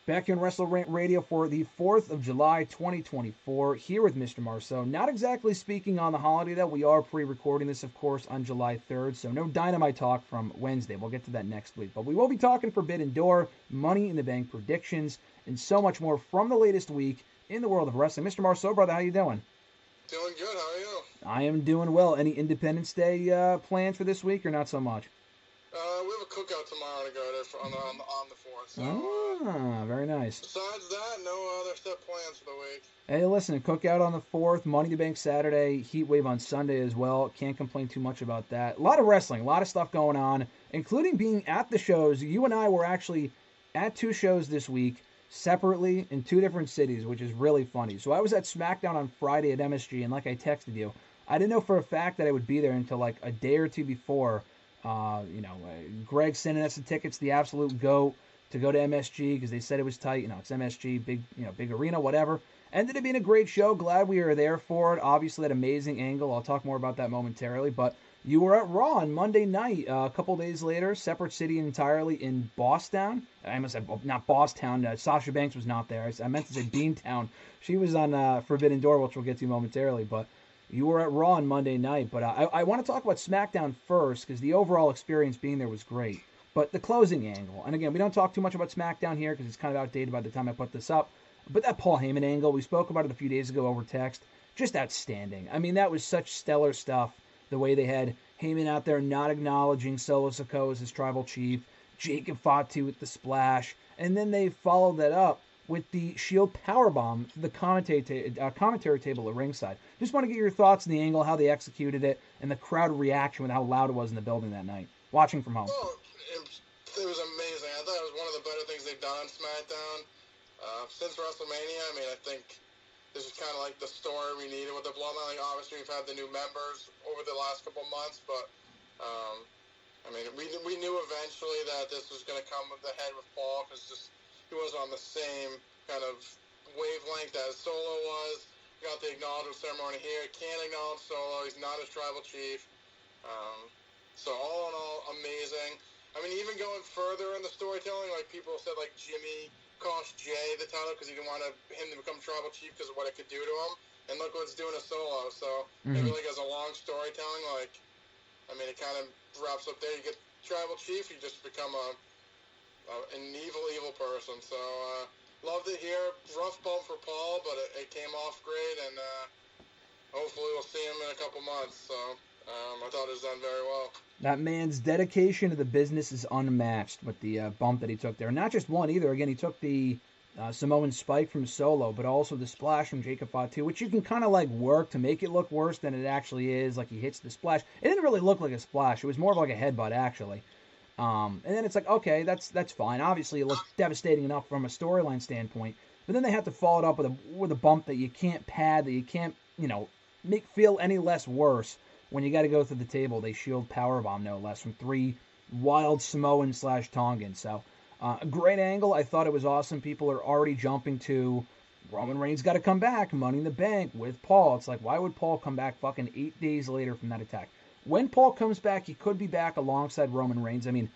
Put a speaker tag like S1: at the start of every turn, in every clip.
S1: Back here on WrestleRant Radio for the 4th of July, 2024, here with Mr. Marceau. Not exactly speaking on the holiday, though. We are pre-recording this, of course, on July 3rd, so no Dynamite talk from Wednesday. We'll get to that next week. But we will be talking Forbidden Door, Money in the Bank predictions, and so much more from the latest week in the world of wrestling. Mr. Marceau, brother, how you doing?
S2: Doing good. How are you?
S1: I am doing well. Any Independence Day plans for this week, or not so much?
S2: We have a cookout tomorrow to go to on the 4th. So,
S1: very nice.
S2: Besides that, no other set plans for the week.
S1: Hey, listen, cookout on the 4th, Money in the Bank Saturday, Heatwave on Sunday as well. Can't complain too much about that. A lot of wrestling, a lot of stuff going on, including being at the shows. You and I were actually at 2 shows this week, separately in 2 different cities, which is really funny. So I was at SmackDown on Friday at MSG, and like I texted you, I didn't know for a fact that I would be there until like a day or two before. Greg sending us the tickets, the absolute GOAT, to go to MSG because they said it was tight. It's MSG, big arena, whatever. Ended up being a great show. Glad we were there for it. Obviously, that amazing angle. I'll talk more about that momentarily. But you were at Raw on Monday night. A couple days later, separate city entirely in Bosstown. I almost said, not Bosstown. Sasha Banks was not there. I meant to say Beantown. She was on Forbidden Door, which we'll get to momentarily. But you were at Raw on Monday night, but I want to talk about SmackDown first because the overall experience being there was great. But the closing angle, and again, we don't talk too much about SmackDown here because it's kind of outdated by the time I put this up, but that Paul Heyman angle, we spoke about it a few days ago over text, just outstanding. I mean, that was such stellar stuff, the way they had Heyman out there not acknowledging Solo Sikoa as his tribal chief, Jacob Fatu with the splash, and then they followed that up with the Shield powerbomb to the commentary table at ringside. Just want to get your thoughts on the angle, how they executed it, and the crowd reaction with how loud it was in the building that night, watching from home.
S2: Oh, it was amazing. I thought it was one of the better things they've done on SmackDown since WrestleMania. I mean, I think this is kind of like the story we needed with the Bloodline. Like, obviously, we've had the new members over the last couple months, but I mean, we knew eventually that this was going to come with the head with Paul because he was on the same kind of wavelength as Solo was. Got the acknowledgement ceremony here. Can't acknowledge Solo. He's not his tribal chief. So all in all, amazing. I mean, even going further in the storytelling, like people said, like Jimmy cost Jay the title because he didn't want him to become tribal chief because of what it could do to him. And look what it's doing to Solo. So maybe like as a long storytelling, like, I mean, it kind of wraps up there. You get tribal chief, you just become an evil person. So loved it here. Rough bump for Paul, but it came off great, and hopefully we'll see him in a couple months. So I thought it was done very well.
S1: That man's dedication to the business is unmatched with the bump that he took there. Not just one either. Again, he took the Samoan spike from Solo, but also the splash from Jacob Fatu, which you can kind of like work to make it look worse than it actually is. Like he hits the splash. It didn't really look like a splash. It was more of like a headbutt, actually. And then it's like, okay, that's fine. Obviously, it looks devastating enough from a storyline standpoint. But then they have to follow it up with a bump that you can't pad, that you can't, make feel any less worse when you got to go through the table. They Shield powerbomb, no less, from 3 wild Samoan / Tongan. So, a great angle. I thought it was awesome. People are already jumping to Roman Reigns got to come back, Money in the Bank with Paul. It's like, why would Paul come back fucking 8 days later from that attack? When Paul comes back, he could be back alongside Roman Reigns. I mean,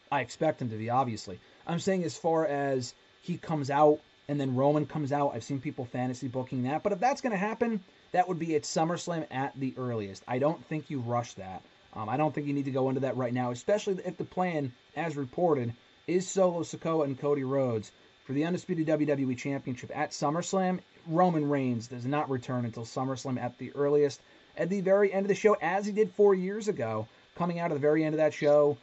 S1: I expect him to be, obviously. I'm saying as far as he comes out and then Roman comes out, I've seen people fantasy booking that. But if that's going to happen, that would be at SummerSlam at the earliest. I don't think you rush that. I don't think you need to go into that right now, especially if the plan, as reported, is Solo Sikoa and Cody Rhodes for the Undisputed WWE Championship at SummerSlam. Roman Reigns does not return until SummerSlam at the earliest. At the very end of the show, as he did 4 years ago, coming out of the very end of that show,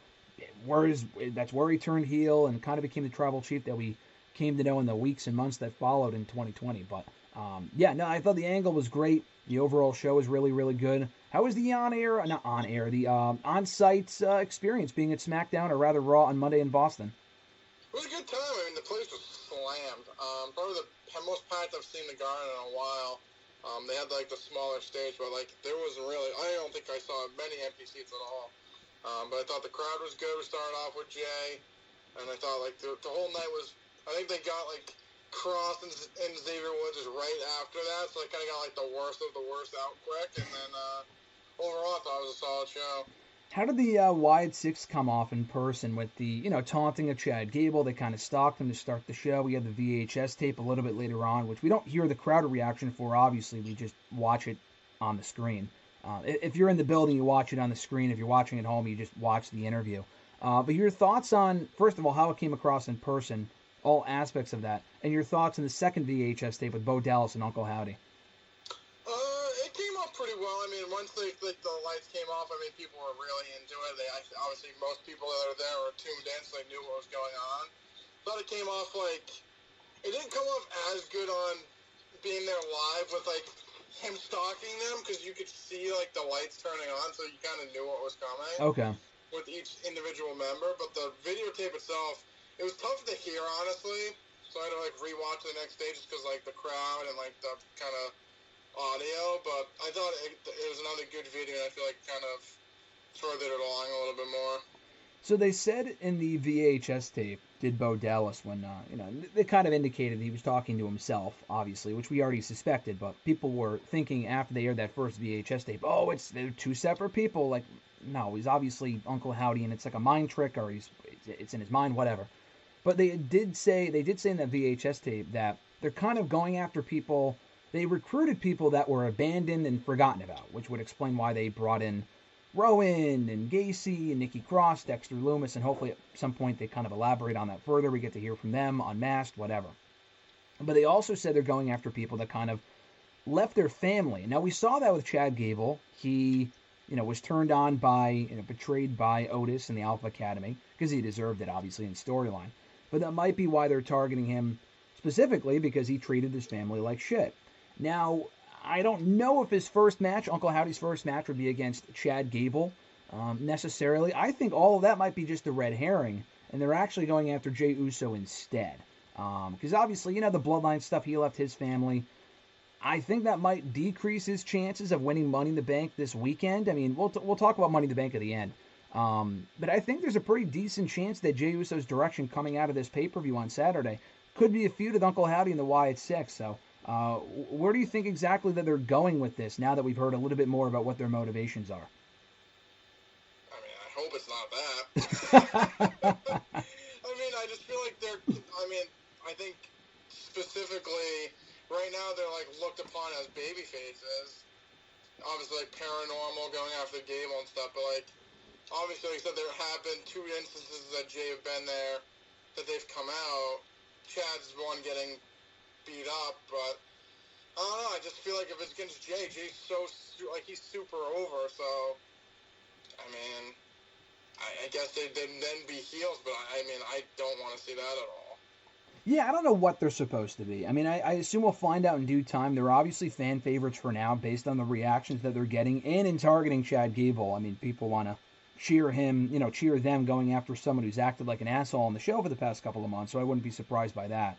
S1: that's where he turned heel and kind of became the tribal chief that we came to know in the weeks and months that followed in 2020. But, I thought the angle was great. The overall show was really, really good. How was the on-site experience being at SmackDown, or rather Raw, on Monday in Boston?
S2: It was a good time. I mean, the place was slammed. Probably the most packed I've seen the Garden in a while. They had like the smaller stage, but like there wasn't really. I don't think I saw many empty seats at all. But I thought the crowd was good. We started off with Jay, and I thought like the whole night was. I think they got like Cross and Xavier Woods just right after that, so they kind of got like the worst of the worst out quick, and then overall I thought it was a solid show.
S1: How did the Wyatt Sicks come off in person with the, taunting of Chad Gable? They kind of stalked him to start the show. We had the VHS tape a little bit later on, which we don't hear the crowd reaction for, obviously. We just watch it on the screen. If you're in the building, you watch it on the screen. If you're watching at home, you just watch the interview. But your thoughts on, first of all, how it came across in person, all aspects of that, and your thoughts on the second VHS tape with Bo Dallas and Uncle Howdy.
S2: It came off pretty well. I mean, once the lights came off, I mean, people were really into it. Obviously, most people that are there were tuned in, so they knew what was going on. Thought it came off it didn't come off as good on being there live with him stalking them, because you could see the lights turning on, so you kind of knew what was coming.
S1: Okay.
S2: With each individual member, but the videotape itself, it was tough to hear, honestly. So I had to rewatch the next day just because the crowd and the kind of audio. But I thought it was another good video, and I feel kind of furthered it along a little bit more.
S1: So they said in the VHS tape, did Bo Dallas, when they kind of indicated he was talking to himself, obviously, which we already suspected, but people were thinking after they aired that first VHS tape, they're two separate people. No, he's obviously Uncle Howdy, and it's a mind trick, or it's in his mind, whatever. But they did say in that VHS tape that they're kind of going after people. They recruited people that were abandoned and forgotten about, which would explain why they brought in Rowan and Gacy and Nikki Cross, Dexter Loomis, and hopefully at some point they kind of elaborate on that further. We get to hear from them, unmasked, whatever. But they also said they're going after people that kind of left their family. Now, we saw that with Chad Gable. He was turned on by, betrayed by Otis in the Alpha Academy, because he deserved it, obviously, in storyline. But that might be why they're targeting him specifically, because he treated his family like shit. Now, I don't know if his first match, Uncle Howdy's first match, would be against Chad Gable, necessarily. I think all of that might be just a red herring, and they're actually going after Jey Uso instead. Because obviously, the Bloodline stuff, he left his family. I think that might decrease his chances of winning Money in the Bank this weekend. I mean, we'll talk about Money in the Bank at the end. But I think there's a pretty decent chance that Jey Uso's direction coming out of this pay-per-view on Saturday could be a feud with Uncle Howdy and the Wyatt Sicks. So where do you think exactly that they're going with this, now that we've heard a little bit more about what their motivations are?
S2: I mean, I hope it's not that. I mean, I just feel I think specifically right now they're looked upon as baby faces. Obviously, paranormal, going after Gable and stuff, but obviously, like I said, there have been two instances that Jay have been there that they've come out. Chad's one getting beat up, but I don't know. I just feel if it's against Jay, Jay's he's super over. So, I mean, I guess they'd then be heels, but I don't want to see that at all.
S1: Yeah, I don't know what they're supposed to be. I mean, I assume we'll find out in due time. They're obviously fan favorites for now, based on the reactions that they're getting, and in targeting Chad Gable. I mean, people want to cheer him, cheer them going after someone who's acted like an asshole on the show for the past couple of months, so I wouldn't be surprised by that.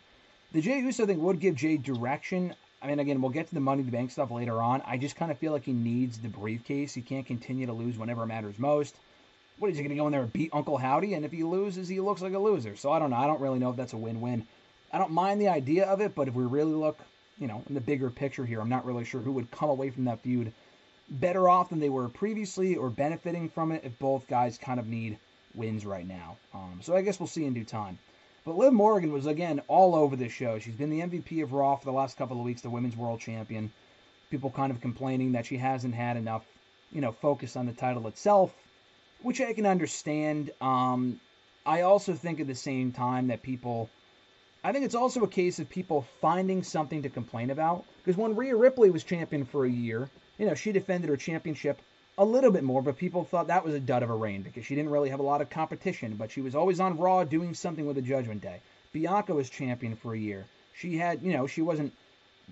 S1: The Jey Uso thing would give Jay direction. I mean, again, we'll get to the Money in the Bank stuff later on. I just kind of feel like he needs the briefcase. He can't continue to lose whenever it matters most. What, is he going to go in there and beat Uncle Howdy? And if he loses, he looks like a loser. So I don't know. I don't really know if that's a win-win. I don't mind the idea of it, but if we really look, in the bigger picture here, I'm not really sure who would come away from that feud better off than they were previously or benefiting from it if both guys kind of need wins right now. So I guess we'll see in due time. But Liv Morgan was, again, all over this show. She's been the MVP of Raw for the last couple of weeks, the Women's World Champion. People kind of complaining that she hasn't had enough, focus on the title itself, which I can understand. I also think at the same time that I think it's also a case of people finding something to complain about. Because when Rhea Ripley was champion for a year, she defended her championship a little bit more, but people thought that was a dud of a reign because she didn't really have a lot of competition, but she was always on Raw doing something with the Judgment Day. Bianca was champion for a year. She had, she wasn't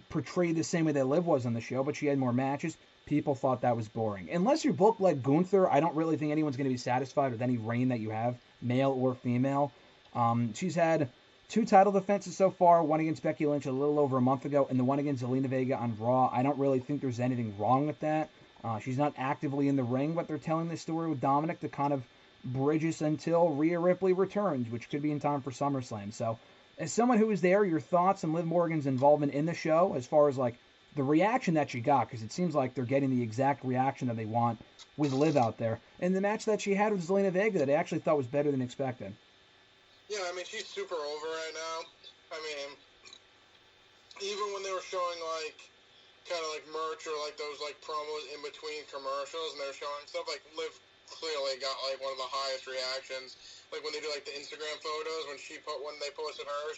S1: portrayed the same way that Liv was on the show, but she had more matches. People thought that was boring. Unless you're booked like Gunther, I don't really think anyone's going to be satisfied with any reign that you have, male or female. She's had 2 title defenses so far, one against Becky Lynch a little over a month ago, and the one against Zelina Vega on Raw. I don't really think there's anything wrong with that. She's not actively in the ring, but they're telling this story with Dominic to kind of bridge us until Rhea Ripley returns, which could be in time for SummerSlam. So, as someone who was there, your thoughts on Liv Morgan's involvement in the show, as far as the reaction that she got, because it seems like they're getting the exact reaction that they want with Liv out there. And the match that she had with Zelina Vega that I actually thought was better than expected.
S2: Yeah, I mean, she's super over right now. I mean, even when they were showing, like, kind of like merch or, like, those, like, promos in between commercials, and they were showing stuff, like, Liv clearly got, like, one of the highest reactions. Like, when they do, like, the Instagram photos, when they posted hers,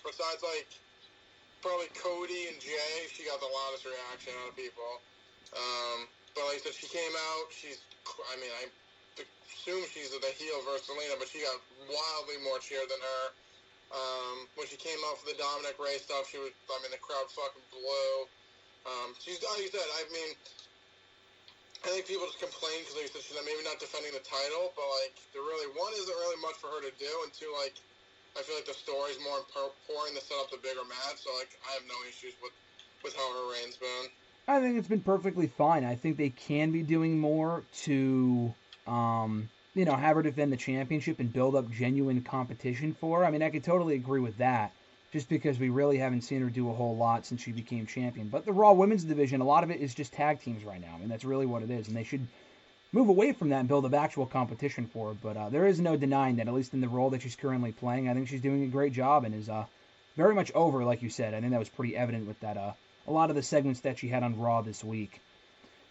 S2: besides, like, probably Cody and Jay, she got the loudest reaction out of people. But like I said, she came out, I assume she's the heel versus Selena, but she got wildly more cheer than her. When she came out for the Dominic Ray stuff, the crowd fucking blew. She's, like you said, I think people just complain because, like you said, she's maybe not defending the title, but, like, one, isn't really much for her to do, and two, like, I feel like the story's more important to set up the bigger match, so, like, I have no issues with how her reign's been.
S1: I think it's been perfectly fine. I think they can be doing more to, have her defend the championship and build up genuine competition for her. I mean, I could totally agree with that, just because we really haven't seen her do a whole lot since she became champion. But the Raw Women's Division, a lot of it is just tag teams right now. I mean, that's really what it is, and they should move away from that and build up actual competition for her. But there is no denying that, at least in the role that she's currently playing, I think she's doing a great job and is very much over, like you said. I think that was pretty evident with that a lot of the segments that she had on Raw this week.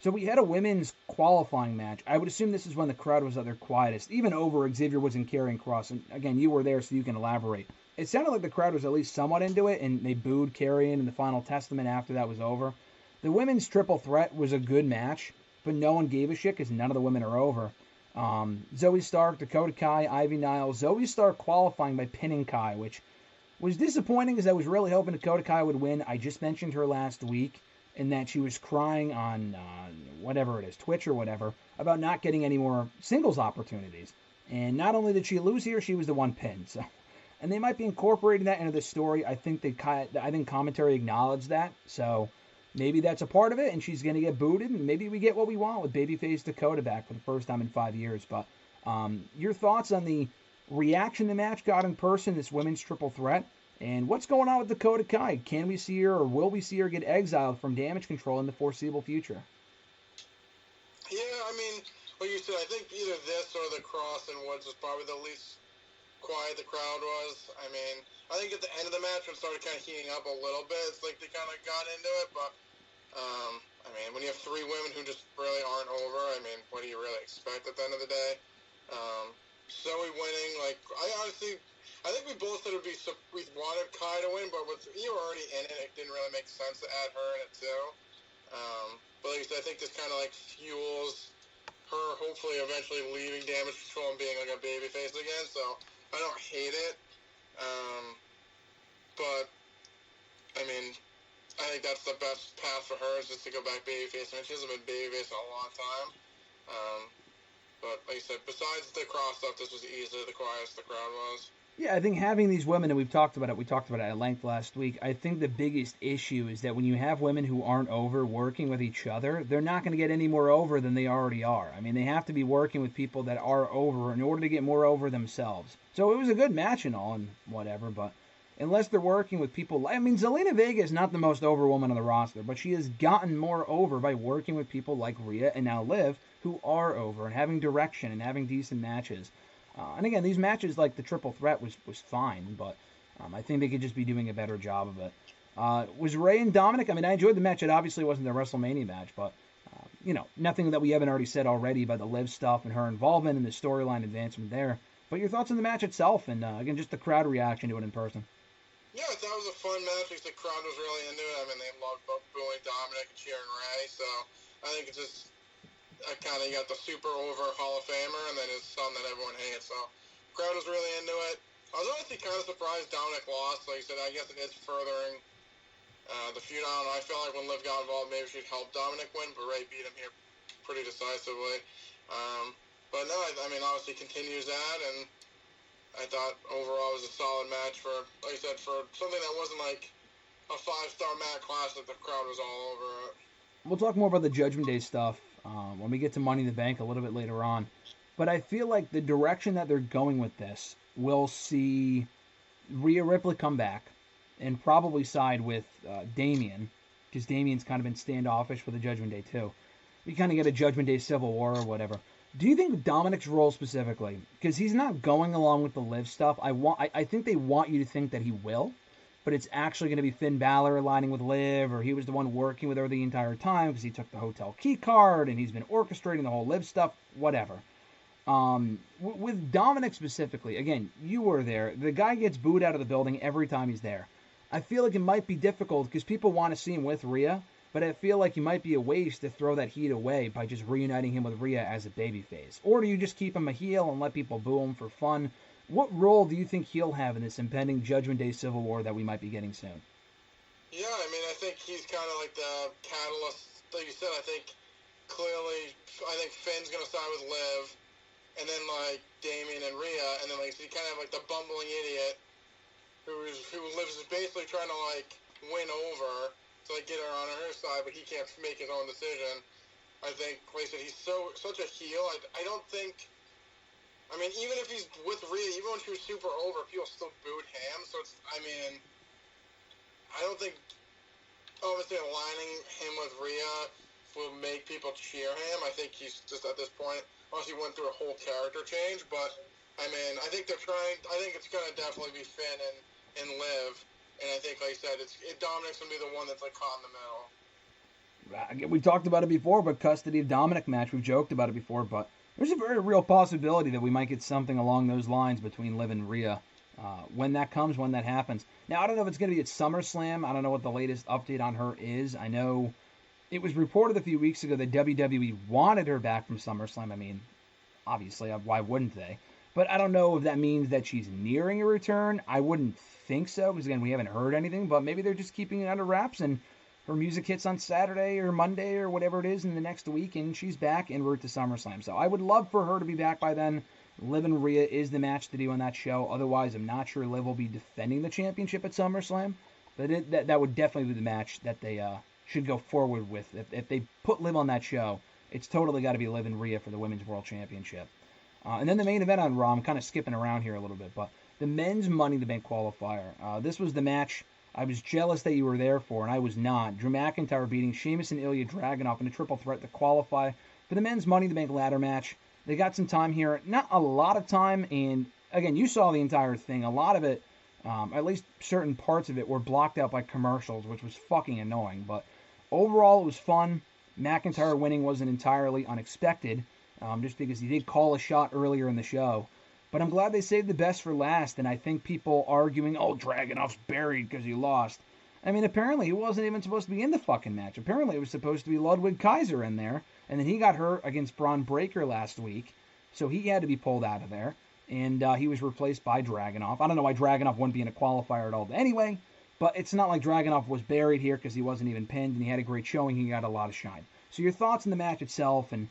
S1: So we had a women's qualifying match. I would assume this is when the crowd was at their quietest, even over Xavier Woods and Karrion Kross. And again, you were there, so you can elaborate. It sounded like the crowd was at least somewhat into it, and they booed Karrion in the Final Testament after that was over. The women's triple threat was a good match, but no one gave a shit because none of the women are over. Zoe Stark, Dakota Kai, Ivy Nile. Zoe Stark qualifying by pinning Kai, which was disappointing because I was really hoping Dakota Kai would win. I just mentioned her last week, and that she was crying on whatever it is, Twitch or whatever, about not getting any more singles opportunities. And not only did she lose here, she was the one pinned. So, and they might be incorporating that into the story. I think commentary acknowledged that. So maybe that's a part of it, and she's going to get booted, and maybe we get what we want with babyface Dakota back for the first time in 5 years. But your thoughts on the reaction the match got in person, this women's triple threat, and what's going on with Dakota Kai? Can we see her, or will we see her get exiled from Damage Control in the foreseeable future?
S2: Yeah, I mean, like you said, I think either this or the Cross and Woods was probably the least quiet the crowd was. I mean, I think at the end of the match, when it started kind of heating up a little bit, it's like they kind of got into it, but, I mean, when you have three women who just really aren't over, I mean, what do you really expect at the end of the day? Zoe winning, like, I think we both said we wanted Kai to win, but with you already in it, it didn't really make sense to add her in it too. But like I said, I think this kind of like fuels her hopefully eventually leaving Damage Control and being like a babyface again. So I don't hate it, but I mean, I think that's the best path for her is just to go back babyface. I mean, she hasn't been babyface in a long time. But like I said, besides the Cross stuff, this was easily the quietest the crowd was.
S1: Yeah, I think having these women, and we talked about it at length last week, I think the biggest issue is that when you have women who aren't over working with each other, they're not going to get any more over than they already are. I mean, they have to be working with people that are over in order to get more over themselves. So it was a good match and all and whatever, but unless they're working with people, I mean, Zelina Vega is not the most over woman on the roster, but she has gotten more over by working with people like Rhea and now Liv, who are over and having direction and having decent matches. And again, these matches like the triple threat was fine, but I think they could just be doing a better job of it. Was Ray and Dominic? I mean, I enjoyed the match. It obviously wasn't the WrestleMania match, but nothing that we haven't already said already about the Liv stuff and her involvement in the storyline advancement there. But your thoughts on the match itself, and again, just the crowd reaction to it in person.
S2: Yeah, I thought it was a fun match. The crowd was really into it. I mean, they loved both booing Dominic and cheering Ray, so I think it's just kind of got the super over Hall of Famer and then his son that everyone hates. So crowd was really into it. I was honestly kind of surprised Dominic lost. Like you said, I guess it is furthering the feud. I don't know. I felt like when Liv got involved, maybe she'd help Dominic win, but Ray beat him here pretty decisively. But no, I mean, obviously continues that, and I thought overall it was a solid match for, like I said, for something that wasn't like a 5-star match class that the crowd was all over it.
S1: We'll talk more about the Judgment Day stuff when we get to Money in the Bank a little bit later on. But I feel like the direction that they're going with this, we'll see Rhea Ripley come back and probably side with Damian. because Damien's kind of been standoffish for the Judgment Day too. We kind of get a Judgment Day Civil War or whatever. Do you think Dominic's role specifically, because he's not going along with the Liv stuff, I think they want you to think that he will, but it's actually going to be Finn Balor aligning with Liv, or he was the one working with her the entire time because he took the hotel key card and he's been orchestrating the whole Liv stuff, whatever. With Dominic specifically, again, you were there. The guy gets booed out of the building every time he's there. I feel like it might be difficult because people want to see him with Rhea, but I feel like it might be a waste to throw that heat away by just reuniting him with Rhea as a babyface. Or do you just keep him a heel and let people boo him for fun? What role do you think he'll have in this impending Judgment Day Civil War that we might be getting soon?
S2: Yeah, I mean, I think he's kind of like the catalyst. Like you said, I think Finn's going to side with Liv, and then, like, Damien and Rhea, and then, like, so he kind of like the bumbling idiot who lives basically trying to, like, win over to, like, get her on her side, but he can't make his own decision. I think, like I said, he's such a heel. I don't think, I mean, even if he's with Rhea, even when she was super over, people still booed him, so it's, I mean, I don't think, obviously, aligning him with Rhea will make people cheer him. I think he's just, at this point, unless he went through a whole character change, but, I mean, I think it's going to definitely be Finn and Liv, and I think, like I said, Dominic's going to be the one that's, like, caught in the middle.
S1: We talked about it before, but custody of Dominic match, we've joked about it before, but there's a very real possibility that we might get something along those lines between Liv and Rhea when that comes, when that happens. Now, I don't know if it's going to be at SummerSlam. I don't know what the latest update on her is. I know it was reported a few weeks ago that WWE wanted her back from SummerSlam. I mean, obviously, why wouldn't they? But I don't know if that means that she's nearing a return. I wouldn't think so, because, again, we haven't heard anything. But maybe they're just keeping it under wraps, and her music hits on Saturday or Monday or whatever it is in the next week, and she's back en route to SummerSlam. So I would love for her to be back by then. Liv and Rhea is the match to do on that show. Otherwise, I'm not sure Liv will be defending the championship at SummerSlam. But that would definitely be the match that they should go forward with. If they put Liv on that show, it's totally got to be Liv and Rhea for the Women's World Championship. And then the main event on Raw, I'm kind of skipping around here a little bit, but the men's Money in the Bank qualifier. This was the match I was jealous that you were there for, and I was not. Drew McIntyre beating Sheamus and Ilya Dragunov in a triple threat to qualify for the men's Money in the Bank ladder match. They got some time here, not a lot of time, and again, you saw the entire thing. A lot of it, at least certain parts of it, were blocked out by commercials, which was fucking annoying. But overall, it was fun. McIntyre winning wasn't entirely unexpected, just because he did call a shot earlier in the show. But I'm glad they saved the best for last, and I think people arguing, oh, Dragunov's buried because he lost. I mean, apparently he wasn't even supposed to be in the fucking match. Apparently it was supposed to be Ludwig Kaiser in there, and then he got hurt against Braun Breaker last week, so he had to be pulled out of there, and he was replaced by Dragunov. I don't know why Dragunov wouldn't be in a qualifier at all anyway, but it's not like Dragunov was buried here because he wasn't even pinned, and he had a great showing. He got a lot of shine. So your thoughts on the match itself, and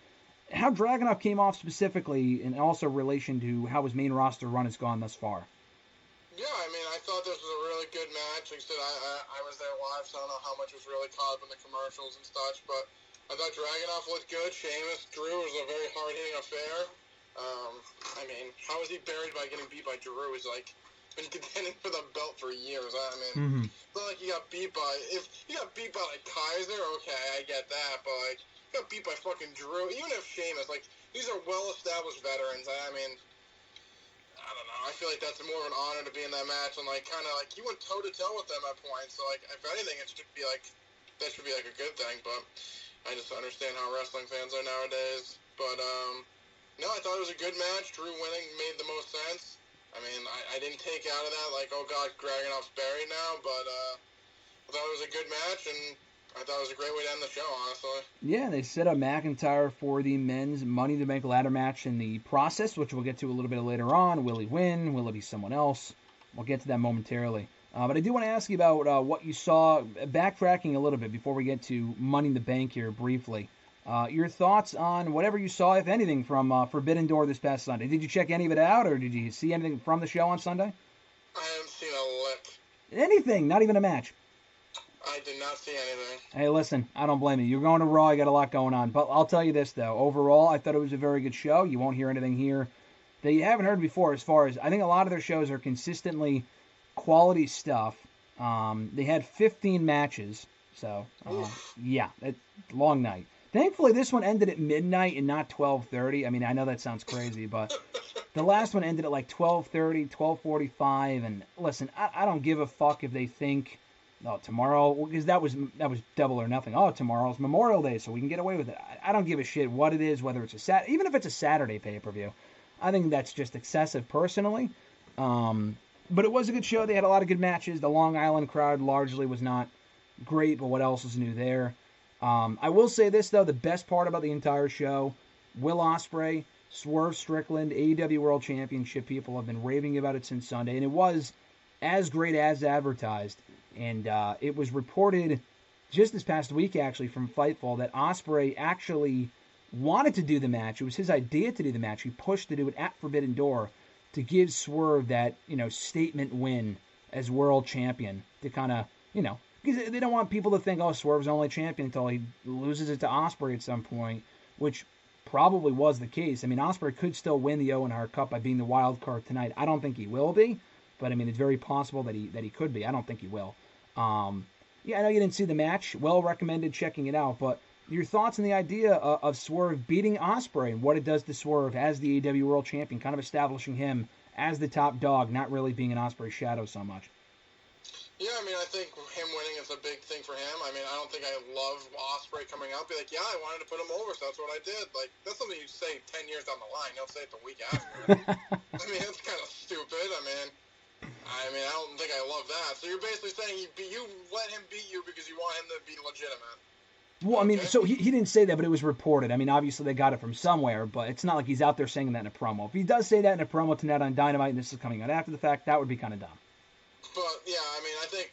S1: how Dragunov came off specifically, and also relation to how his main roster run has gone thus far.
S2: Yeah, I mean, I thought this was a really good match. Like I said, I was there live, so I don't know how much was really caught up in the commercials and such, but I thought Dragunov looked good. Sheamus, Drew was a very hard-hitting affair. I mean, how was he buried by getting beat by Drew? He's, like, been contending for the belt for years. I mean, it's not like he got beat by... If he got beat by, like, Kaiser, okay, I get that, but, like, he got beat by fucking Drew. Even if Sheamus, like, these are well-established veterans. I mean, I don't know. I feel like that's more of an honor to be in that match, and, like, kind of, like, you went toe-to-toe with them at points, so, like, if anything, it should be, like, that should be, like, a good thing, but I just understand how wrestling fans are nowadays. But, no, I thought it was a good match. Drew winning made the most sense. I mean, I didn't take out of that, like, oh, God, Dragunov's buried now, but I thought it was a good match, and I thought it was a great way to end the show, honestly.
S1: Yeah, they set up McIntyre for the men's Money in the Bank ladder match in the process, which we'll get to a little bit later on. Will he win? Will it be someone else? We'll get to that momentarily. But I do want to ask you about what you saw, backtracking a little bit before we get to Money in the Bank here briefly. Your thoughts on whatever you saw, if anything, from Forbidden Door this past Sunday. Did you check any of it out, or did you see anything from the show on Sunday?
S2: I haven't seen a lick.
S1: Anything, not even a match.
S2: I did not see anything.
S1: Hey, listen, I don't blame you. You're going to Raw, you got a lot going on. But I'll tell you this, though. Overall, I thought it was a very good show. You won't hear anything here that you haven't heard before, as far as, I think a lot of their shows are consistently quality stuff. They had 15 matches. So, yeah, it's a long night. Thankfully, this one ended at midnight and not 12:30. I mean, I know that sounds crazy, but the last one ended at like 12:30, 12:45. And listen, I don't give a fuck if they think, oh, tomorrow, because that was double or nothing. Oh, tomorrow's Memorial Day, so we can get away with it. I don't give a shit what it is, whether it's even if it's a Saturday pay-per-view. I think that's just excessive personally. But it was a good show. They had a lot of good matches. The Long Island crowd largely was not great, but what else is new there? I will say this, though. The best part about the entire show, Will Ospreay, Swerve Strickland, AEW World Championship, people have been raving about it since Sunday, and it was as great as advertised. And it was reported just this past week, actually, from Fightful, that Ospreay actually wanted to do the match. It was his idea to do the match. He pushed to do it at Forbidden Door to give Swerve that, statement win as world champion to kind of, because they don't want people to think, oh, Swerve's only champion until he loses it to Ospreay at some point, which probably was the case. I mean, Ospreay could still win the Owen Hart Cup by being the wild card tonight. I don't think he will be, but I mean, it's very possible that he could be. I don't think he will. Yeah, I know you didn't see the match. Well recommended checking it out, but your thoughts on the idea of Swerve beating Ospreay and what it does to Swerve as the AEW World Champion, kind of establishing him as the top dog, not really being an Ospreay shadow so much.
S2: Yeah, I mean, I think him winning is a big thing for him. I mean, I don't think I love Ospreay coming out, be like, yeah, I wanted to put him over, so that's what I did. Like, that's something you say 10 years down the line. You don't say it the week after. I mean, it's kind of stupid. I mean, I don't think I love that. So you're basically saying you let him beat you because you want him to be legitimate.
S1: Well, I mean, so he didn't say that, but it was reported. I mean, obviously they got it from somewhere, but it's not like he's out there saying that in a promo. If he does say that in a promo tonight on Dynamite, and this is coming out after the fact, that would be kind of dumb.
S2: But yeah, I mean, I think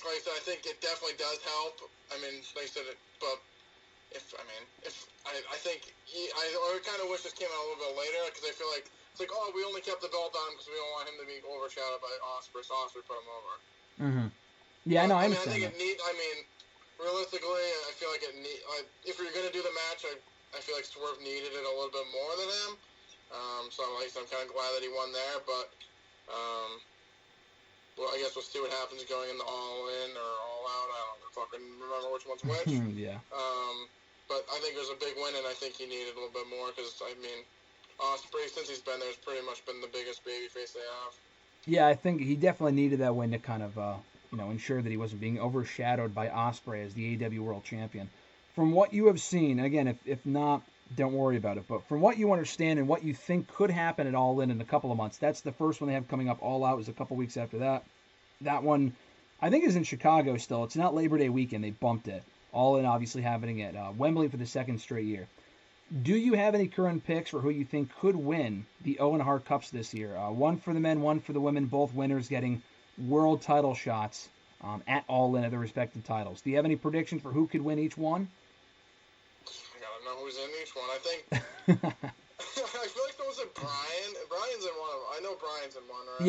S2: it definitely does help. I mean, like I said, but I think I kind of wish this came out a little bit later because I feel like it's like, oh, we only kept the belt on because we don't want him to be overshadowed by Ospreay. So Ospreay put him over.
S1: Mm-hmm. Yeah, I understand.
S2: Realistically, I feel like if you're gonna do the match, I feel like Swerve needed it a little bit more than him. So I'm kind of glad that he won there, but. Well, I guess we'll see what happens going in the All In or All Out. I don't fucking remember which one's which.
S1: Yeah.
S2: But I think there's a big win, and I think he needed a little bit more because, I mean, Ospreay, since he's been there, has pretty much been the biggest babyface they have. Yeah,
S1: I think he definitely needed that win to kind of, ensure that he wasn't being overshadowed by Ospreay as the AEW World Champion. From what you have seen, again, if not, don't worry about it, but from what you understand and what you think could happen at All In a couple of months, that's the first one they have coming up. All Out is a couple weeks after that. That one, I think, is in Chicago still. It's not Labor Day weekend. They bumped it. All In obviously happening at Wembley for the second straight year. Do you have any current picks for who you think could win the Owen Hart Cups this year? One for the men, one for the women, both winners getting world title shots at All In at their respective titles. Do you have any predictions for who could win each one?
S2: Know who's in each one. I think I feel like someone said Brian. Brian's in one of them. I know Brian's in one, right?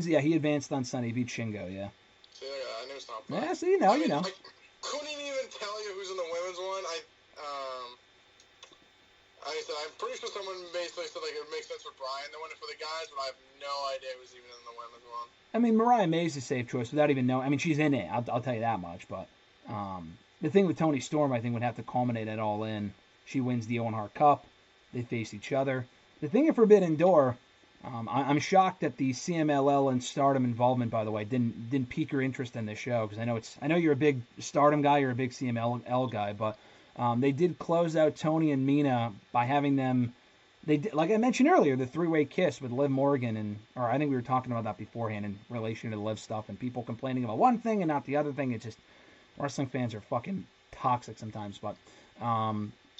S1: Yeah, he advanced on Sunday. He beat Shingo, yeah.
S2: See, I knew something.
S1: Yeah, see, you know.
S2: I couldn't even tell you who's in the women's one. I said I'm pretty sure someone basically said like it makes sense for Brian to win it for the guys, but I have no idea who's even in the women's one.
S1: I mean, Mariah May's a safe choice without even knowing. I mean, she's in it. I'll tell you that much. But the thing with Toni Storm, I think, would have to culminate at All In. She wins the Owen Hart Cup. They face each other. The thing at Forbidden Door, I'm shocked that the CMLL and Stardom involvement, by the way, didn't pique your interest in this show because I know you're a big Stardom guy, you're a big CMLL guy, but they did close out Tony and Mina by having them. They did, like I mentioned earlier, the three-way kiss with Liv Morgan or I think we were talking about that beforehand in relation to the Liv stuff and people complaining about one thing and not the other thing. It's just wrestling fans are fucking toxic sometimes, but.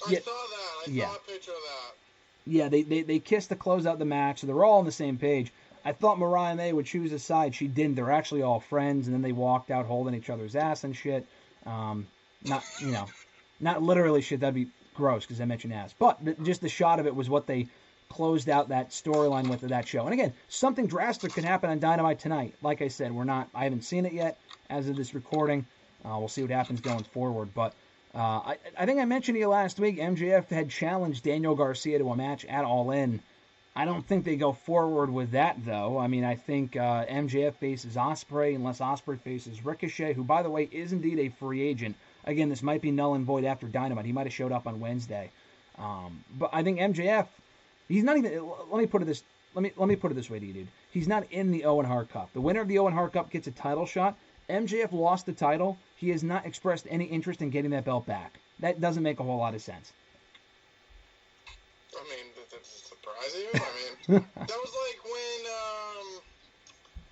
S2: I saw that. I saw a picture of that.
S1: Yeah, they kissed to close out the match, so they're all on the same page. I thought Mariah May would choose a side. She didn't. They're actually all friends, and then they walked out holding each other's ass and shit. Not literally shit. That'd be gross because I mentioned ass. But just the shot of it was what they closed out that storyline with of that show. And again, something drastic could happen on Dynamite tonight. Like I said, I haven't seen it yet as of this recording. We'll see what happens going forward, but. I think I mentioned to you last week, MJF had challenged Daniel Garcia to a match at All In. I don't think they go forward with that, though. I mean, I think MJF faces Ospreay unless Ospreay faces Ricochet, who, by the way, is indeed a free agent. again, this might be null and void after Dynamite. He might have showed up on Wednesday. But I think MJF, he's not even. Let me put it this way to you, dude. He's not in the Owen Hart Cup. The winner of the Owen Hart Cup gets a title shot. MJF lost the title. He has not expressed any interest in getting that belt back. That doesn't make a whole lot of sense.
S2: I mean, does that surprise you? I mean, that was like when,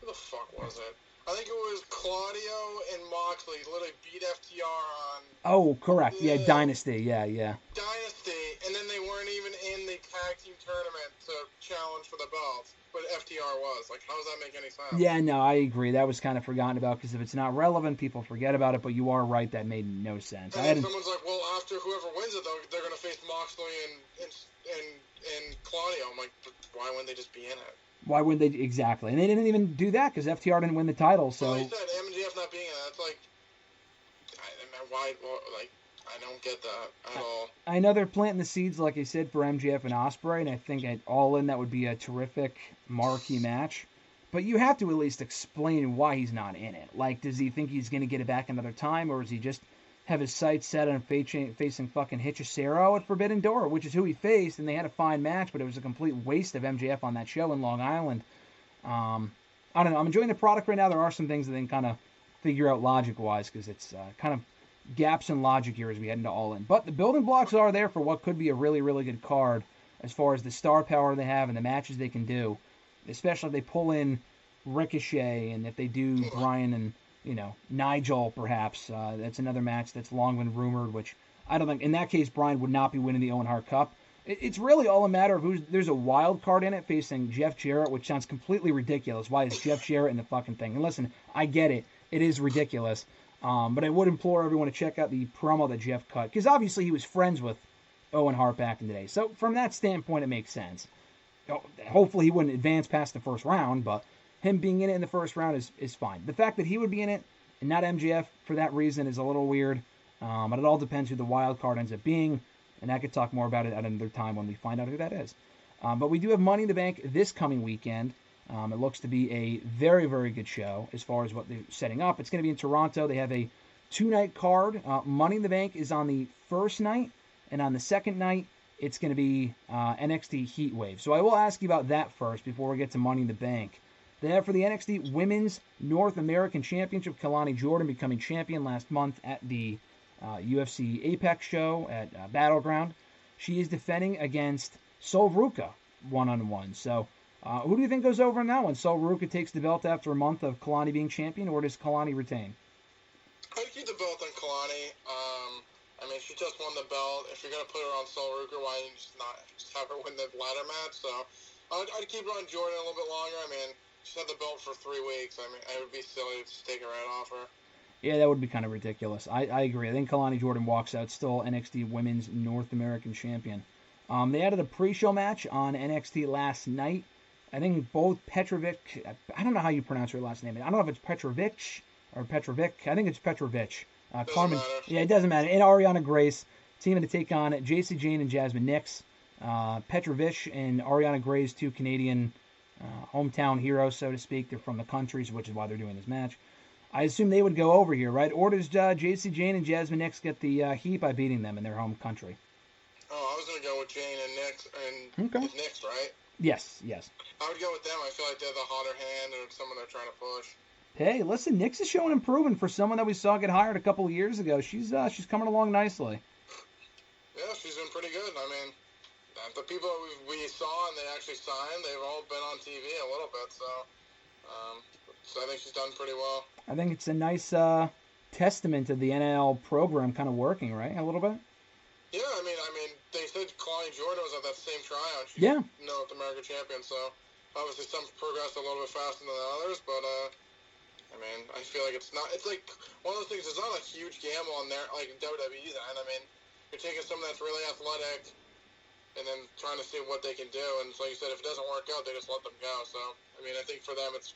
S2: who the fuck was it? I think it was Claudio and Moxley literally beat FTR on...
S1: Oh, correct. Yeah, Dynasty. Yeah.
S2: Dynasty, and then they weren't even in the tag team tournament to challenge for the belts, but FTR was. Like, how does that make any sense? Yeah,
S1: no, I agree. That was kind of forgotten about, because if it's not relevant, people forget about it, but you are right, that made no sense.
S2: And then someone's like, well, after whoever wins it, they're going to face Moxley and Claudio. I'm like, why wouldn't they just be in it?
S1: Why wouldn't they? Exactly. And they didn't even do that because FTR didn't win the title. So
S2: like you said, MJF not being in it, that's like, I don't get that at all.
S1: I know they're planting the seeds, like I said, for MJF and Ospreay, and I think at All In that would be a terrific marquee match. But you have to at least explain why he's not in it. Like, does he think he's going to get it back another time, or does he just have his sights set on facing fucking Hechicero at Forbidden Door, which is who he faced, and they had a fine match, but it was a complete waste of MJF on that show in Long Island. I don't know. I'm enjoying the product right now. There are some things that they can kind of figure out logic-wise, because it's kind of gaps in logic here as we head into All In. But the building blocks are there for what could be a really, really good card as far as the star power they have and the matches they can do, especially if they pull in Ricochet and if they do Bryan and Nigel, perhaps. That's another match that's long been rumored, which I don't think, in that case, Bryan would not be winning the Owen Hart Cup. It's really all a matter of there's a wild card in it facing Jeff Jarrett, which sounds completely ridiculous. Why is Jeff Jarrett in the fucking thing? And listen, I get it. It is ridiculous. But I would implore everyone to check out the promo that Jeff cut, because obviously he was friends with Owen Hart back in the day. So from that standpoint, it makes sense. Hopefully he wouldn't advance past the first round, but him being in it in the first round is fine. The fact that he would be in it and not MJF for that reason is a little weird. But it all depends who the wild card ends up being. And I could talk more about it at another time when we find out who that is. But we do have Money in the Bank this coming weekend. It looks to be a very, very good show as far as what they're setting up. It's going to be in Toronto. They have a 2-night card. Money in the Bank is on the first night. And on the second night, it's going to be NXT Heatwave. So I will ask you about that first before we get to Money in the Bank. They have for the NXT Women's North American Championship, Kalani Jordan becoming champion last month at the UFC Apex show at Battleground. She is defending against Sol Ruca one-on-one. So who do you think goes over in that one? Sol Ruca takes the belt after a month of Kalani being champion, or does Kalani retain?
S2: I'd keep the belt on Kalani. I mean, she just won the belt. If you're going to put her on Sol Ruca, why don't you just have her win the ladder match? So I'd keep her on Jordan a little bit longer. I mean, she's had the belt for 3 weeks. I mean, it would be silly to just take her right off her.
S1: Yeah, that would be kind of ridiculous. I agree. I think Kalani Jordan walks out still NXT Women's North American Champion. They added a pre-show match on NXT last night. I think both Petrovic, I don't know how you pronounce her last name. I don't know if it's Petrovic or Petrovic. I think it's Petrovic. Carmen, yeah, it doesn't matter. And Ariana Grace teaming to take on JC Jane and Jasmine Nix. Petrovic and Ariana Grace, 2 Canadian hometown heroes, so to speak. They're from the countries, which is why they're doing this match. I assume they would go over here, right? Or does JC Jane and Jasmine Nix get the heat by beating them in their home country?
S2: Oh, I was going to go with Jane and Nix, and with Nix, right?
S1: Yes.
S2: I would go with them. I feel like they're the hotter hand or someone they're trying to push.
S1: Hey, listen, Nix is showing improvement for someone that we saw get hired a couple of years ago. She's coming along nicely.
S2: Yeah, she's been pretty good. I mean, the people we saw and they actually signed, they've all been on TV a little bit, so I think she's done pretty well.
S1: I think it's a nice testament to the NL program kind of working, right? A little bit?
S2: Yeah, I mean, they said Kalani Jordan was at that same tryout. She's North American champion, so obviously some progressed a little bit faster than others, but I mean, I feel like it's like one of those things, it's not a huge gamble on there, like in WWE then. I mean, you're taking someone that's really athletic and then trying to see what they can do, and so like you said, if it doesn't work out, they just let them go. So, I mean, I think for them it's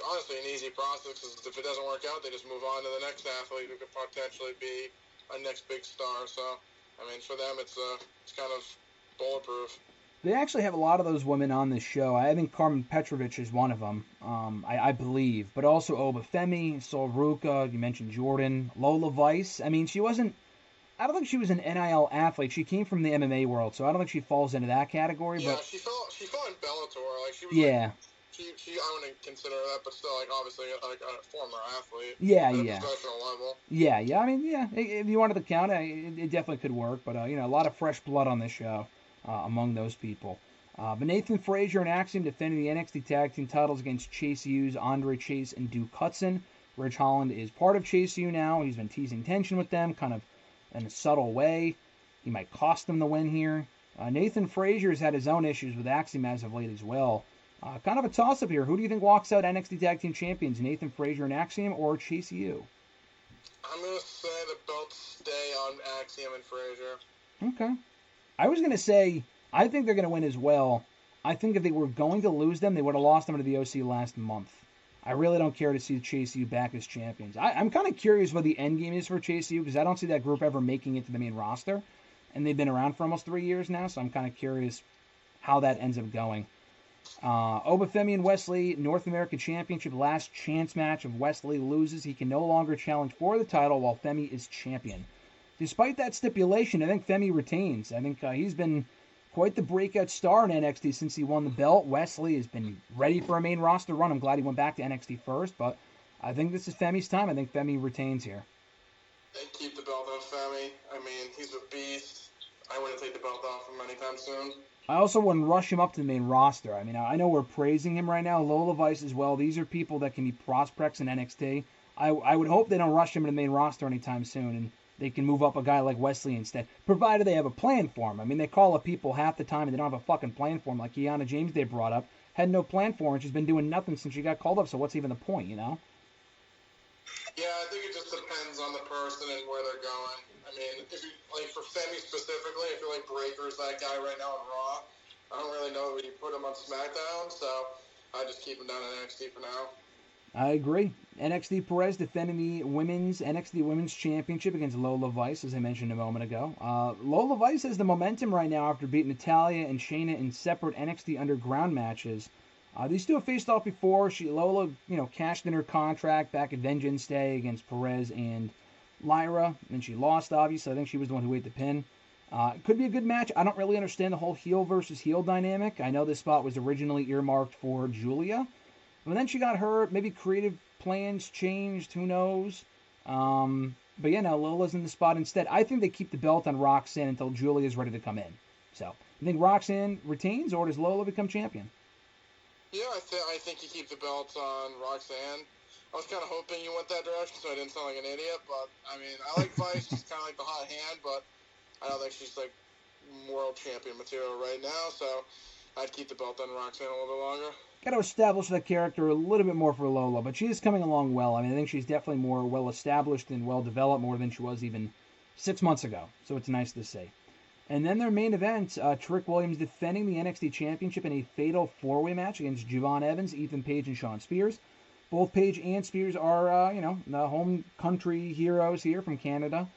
S2: honestly an easy process, because if it doesn't work out, they just move on to the next athlete who could potentially be a next big star. So, I mean, for them, it's kind of bulletproof.
S1: They actually have a lot of those women on this show. I think Carmen Petrovic is one of them, I believe. But also Obafemi, Sol Ruka, you mentioned Jordan, Lola Vice. I mean, I don't think she was an NIL athlete. She came from the MMA world, so I don't think she falls into that category.
S2: Yeah,
S1: but
S2: she fought in Bellator. Like, she was
S1: yeah.
S2: I wouldn't consider that, but still, like, obviously, like, a former athlete.
S1: Yeah,
S2: at
S1: yeah.
S2: a professional level.
S1: Yeah. I mean, yeah, if you wanted to count it, it definitely could work. But, a lot of fresh blood on this show among those people. But Nathan Frazier and Axiom defending the NXT Tag Team titles against Chase Hughes, Andre Chase, and Duke Hudson. Ridge Holland is part of Chase U now. He's been teasing tension with them, kind of in a subtle way. He might cost them the win here. Nathan Frazier's had his own issues with Axiom as of late as well. Kind of a toss-up here. Who do you think walks out NXT Tag Team Champions? Nathan Frazier and Axiom or Chase U?
S2: I'm going to say the belts stay on Axiom and Frazier.
S1: Okay. I was going to say, I think they're going to win as well. I think if they were going to lose them, they would have lost them to the OC last month. I really don't care to see Chase U back as champions. I'm kind of curious what the end game is for Chase U because I don't see that group ever making it to the main roster. And they've been around for almost 3 years now, so I'm kind of curious how that ends up going. Obafemi and Wesley, North American Championship last chance match. If Wesley loses, he can no longer challenge for the title while Femi is champion. Despite that stipulation, I think Femi retains. I think he's been quite the breakout star in NXT since he won the belt. Wesley has been ready for a main roster run. I'm glad he went back to NXT first, but I think this is Femi's time. I think Femi retains here.
S2: They keep the belt on Femi. I mean, he's a beast. I wouldn't take the belt off him anytime soon.
S1: I also wouldn't rush him up to the main roster. I mean, I know we're praising him right now. Lola Vice as well. These are people that can be prospects in NXT. I would hope they don't rush him to the main roster anytime soon, and they can move up a guy like Wesley instead, provided they have a plan for him. I mean, they call up people half the time and they don't have a fucking plan for him, like Kiana James they brought up. Had no plan for her, and she's been doing nothing since she got called up, so what's even the point, you know?
S2: Yeah, I think it just depends on the person and where they're going. I mean, if you, like, for Femi specifically, I feel like Breaker's that guy right now on Raw. I don't really know if you put him on SmackDown, so I just keep him down in NXT for now.
S1: I agree. NXT Perez defending the NXT Women's Championship against Lola Vice, as I mentioned a moment ago. Lola Vice has the momentum right now after beating Natalya and Shayna in separate NXT Underground matches. These two have faced off before. Lola, cashed in her contract back at Vengeance Day against Perez and Lyra, and she lost, obviously. I think she was the one who ate the pin. It could be a good match. I don't really understand the whole heel versus heel dynamic. I know this spot was originally earmarked for Julia, but then she got hurt. Maybe creative plans changed. Who knows? But yeah, now Lola's in the spot instead. I think they keep the belt on Roxanne until Julia's ready to come in. So, you think Roxanne retains, or does Lola become champion?
S2: Yeah, I think you keep the belt on Roxanne. I was kind of hoping you went that direction so I didn't sound like an idiot, but, I mean, I like Vice. She's kind of like the hot hand, but I don't think she's, like, world champion material right now, so I'd keep the belt on Roxanne a little bit longer.
S1: Got to establish that character a little bit more for Lola, but she is coming along well. I mean, I think she's definitely more well-established and well-developed more than she was even 6 months ago, so it's nice to see. And then their main event, Trick Williams defending the NXT Championship in a fatal four-way match against Javon Evans, Ethan Page, and Shawn Spears. Both Page and Spears are, the home country heroes here from Canada.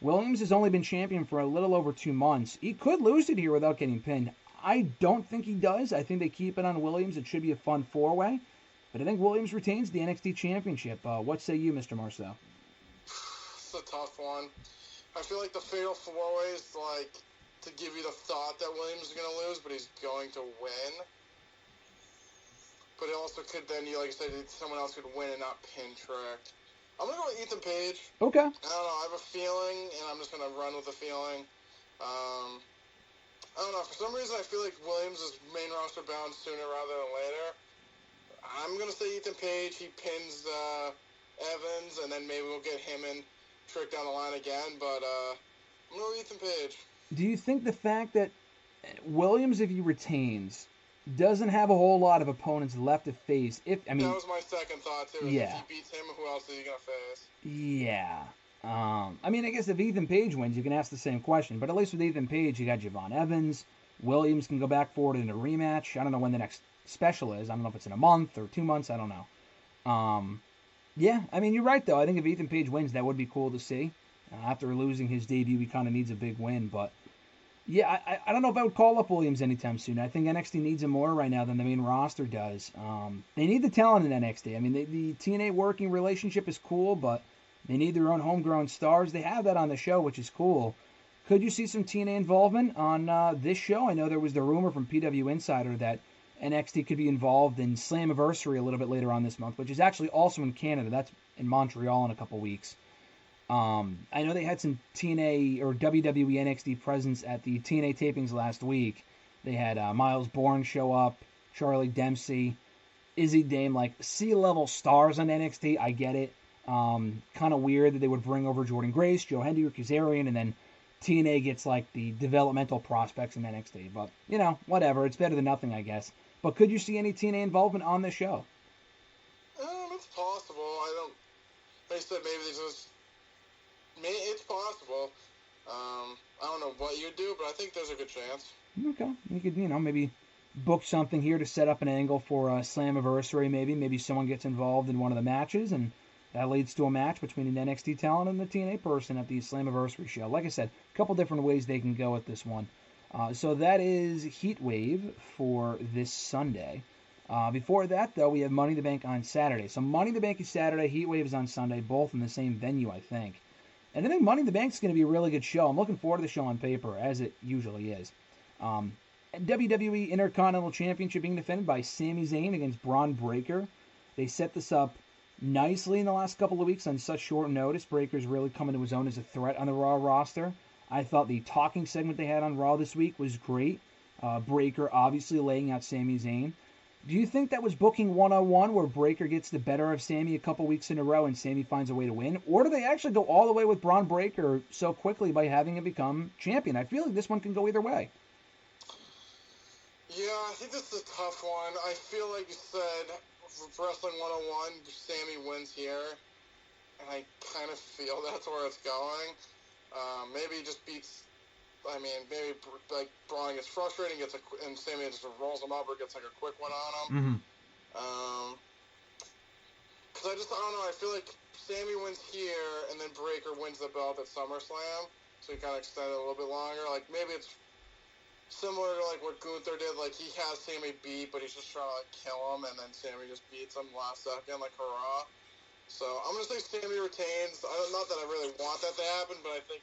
S1: Williams has only been champion for a little over 2 months. He could lose it here without getting pinned. I don't think he does. I think they keep it on Williams. It should be a fun four-way. But I think Williams retains the NXT Championship. What say you, Mr. Marceau?
S2: It's a tough one. I feel like the fatal four-way is, like, to give you the thought that Williams is going to lose, but he's going to win. But it also could then, like I said, someone else could win and not pin Trick. I'm going to go with Ethan Page.
S1: Okay.
S2: I don't know. I have a feeling, and I'm just going to run with the feeling. I don't know. For some reason, I feel like Williams is main roster bound sooner rather than later. I'm going to say Ethan Page. He pins Evans, and then maybe we'll get him and Trick down the line again. But I'm going to go with Ethan Page.
S1: Do you think the fact that Williams, if he retains, doesn't have a whole lot of opponents left to face? That
S2: was my second thought, too.
S1: Yeah.
S2: If he beats him, who else is he going to face?
S1: Yeah. I guess if Ethan Page wins, you can ask the same question. But at least with Ethan Page, you got Javon Evans. Williams can go back for it in a rematch. I don't know when the next special is. I don't know if it's in a month or 2 months. I don't know. Yeah, you're right, though. I think if Ethan Page wins, that would be cool to see. After losing his debut, he kind of needs a big win. But, Yeah, I don't know if I would call up Williams anytime soon. I think NXT needs him more right now than the main roster does. They need the talent in NXT. I mean, the TNA working relationship is cool, but they need their own homegrown stars. They have that on the show, which is cool. Could you see some TNA involvement on this show? I know there was the rumor from PW Insider that NXT could be involved in Slammiversary a little bit later on this month, which is actually also in Canada. That's in Montreal in a couple weeks. I know they had some TNA or WWE NXT presence at the TNA tapings last week. They had Miles Bourne show up, Charlie Dempsey, Izzy Dame, like C-level stars on NXT. I get it. Kind of weird that they would bring over Jordan Grace, Joe Hendry, Kazarian, and then TNA gets like the developmental prospects in NXT. But, whatever. It's better than nothing, I guess. But could you see any TNA involvement on this show?
S2: It's possible. They said maybe they just... It's possible. I don't know what you'd do, but I think there's a good chance.
S1: Okay. You could, maybe book something here to set up an angle for a Slammiversary, maybe. Maybe someone gets involved in one of the matches, and that leads to a match between an NXT talent and the TNA person at the Slammiversary show. Like I said, a couple different ways they can go with this one. So that is Heatwave for this Sunday. Before that, though, we have Money in the Bank on Saturday. So Money in the Bank is Saturday, Heatwave is on Sunday, both in the same venue, I think. And I think Money in the Bank is going to be a really good show. I'm looking forward to the show on paper, as it usually is. WWE Intercontinental Championship being defended by Sami Zayn against Braun Breaker. They set this up nicely in the last couple of weeks on such short notice. Breaker's really coming to his own as a threat on the Raw roster. I thought the talking segment they had on Raw this week was great. Breaker obviously laying out Sami Zayn. Do you think that was booking 101 where Breaker gets the better of Sami a couple weeks in a row and Sami finds a way to win? Or do they actually go all the way with Braun Breaker so quickly by having him become champion? I feel like this one can go either way.
S2: Yeah, I think this is a tough one. I feel like you said, for Wrestling 101, Sami wins here. And I kind of feel that's where it's going. Maybe he just beats... maybe like Braun gets frustrated and Sami just rolls him up or gets like a quick one on him.
S1: Mm-hmm.
S2: Because I don't know. I feel like Sami wins here and then Breaker wins the belt at SummerSlam, so he kind of extended it a little bit longer. Like maybe it's similar to like what Gunther did. Like he has Sami beat, but he's just trying to like kill him, and then Sami just beats him last second, like hurrah. So I'm gonna say Sami retains. Not that I really want that to happen, but I think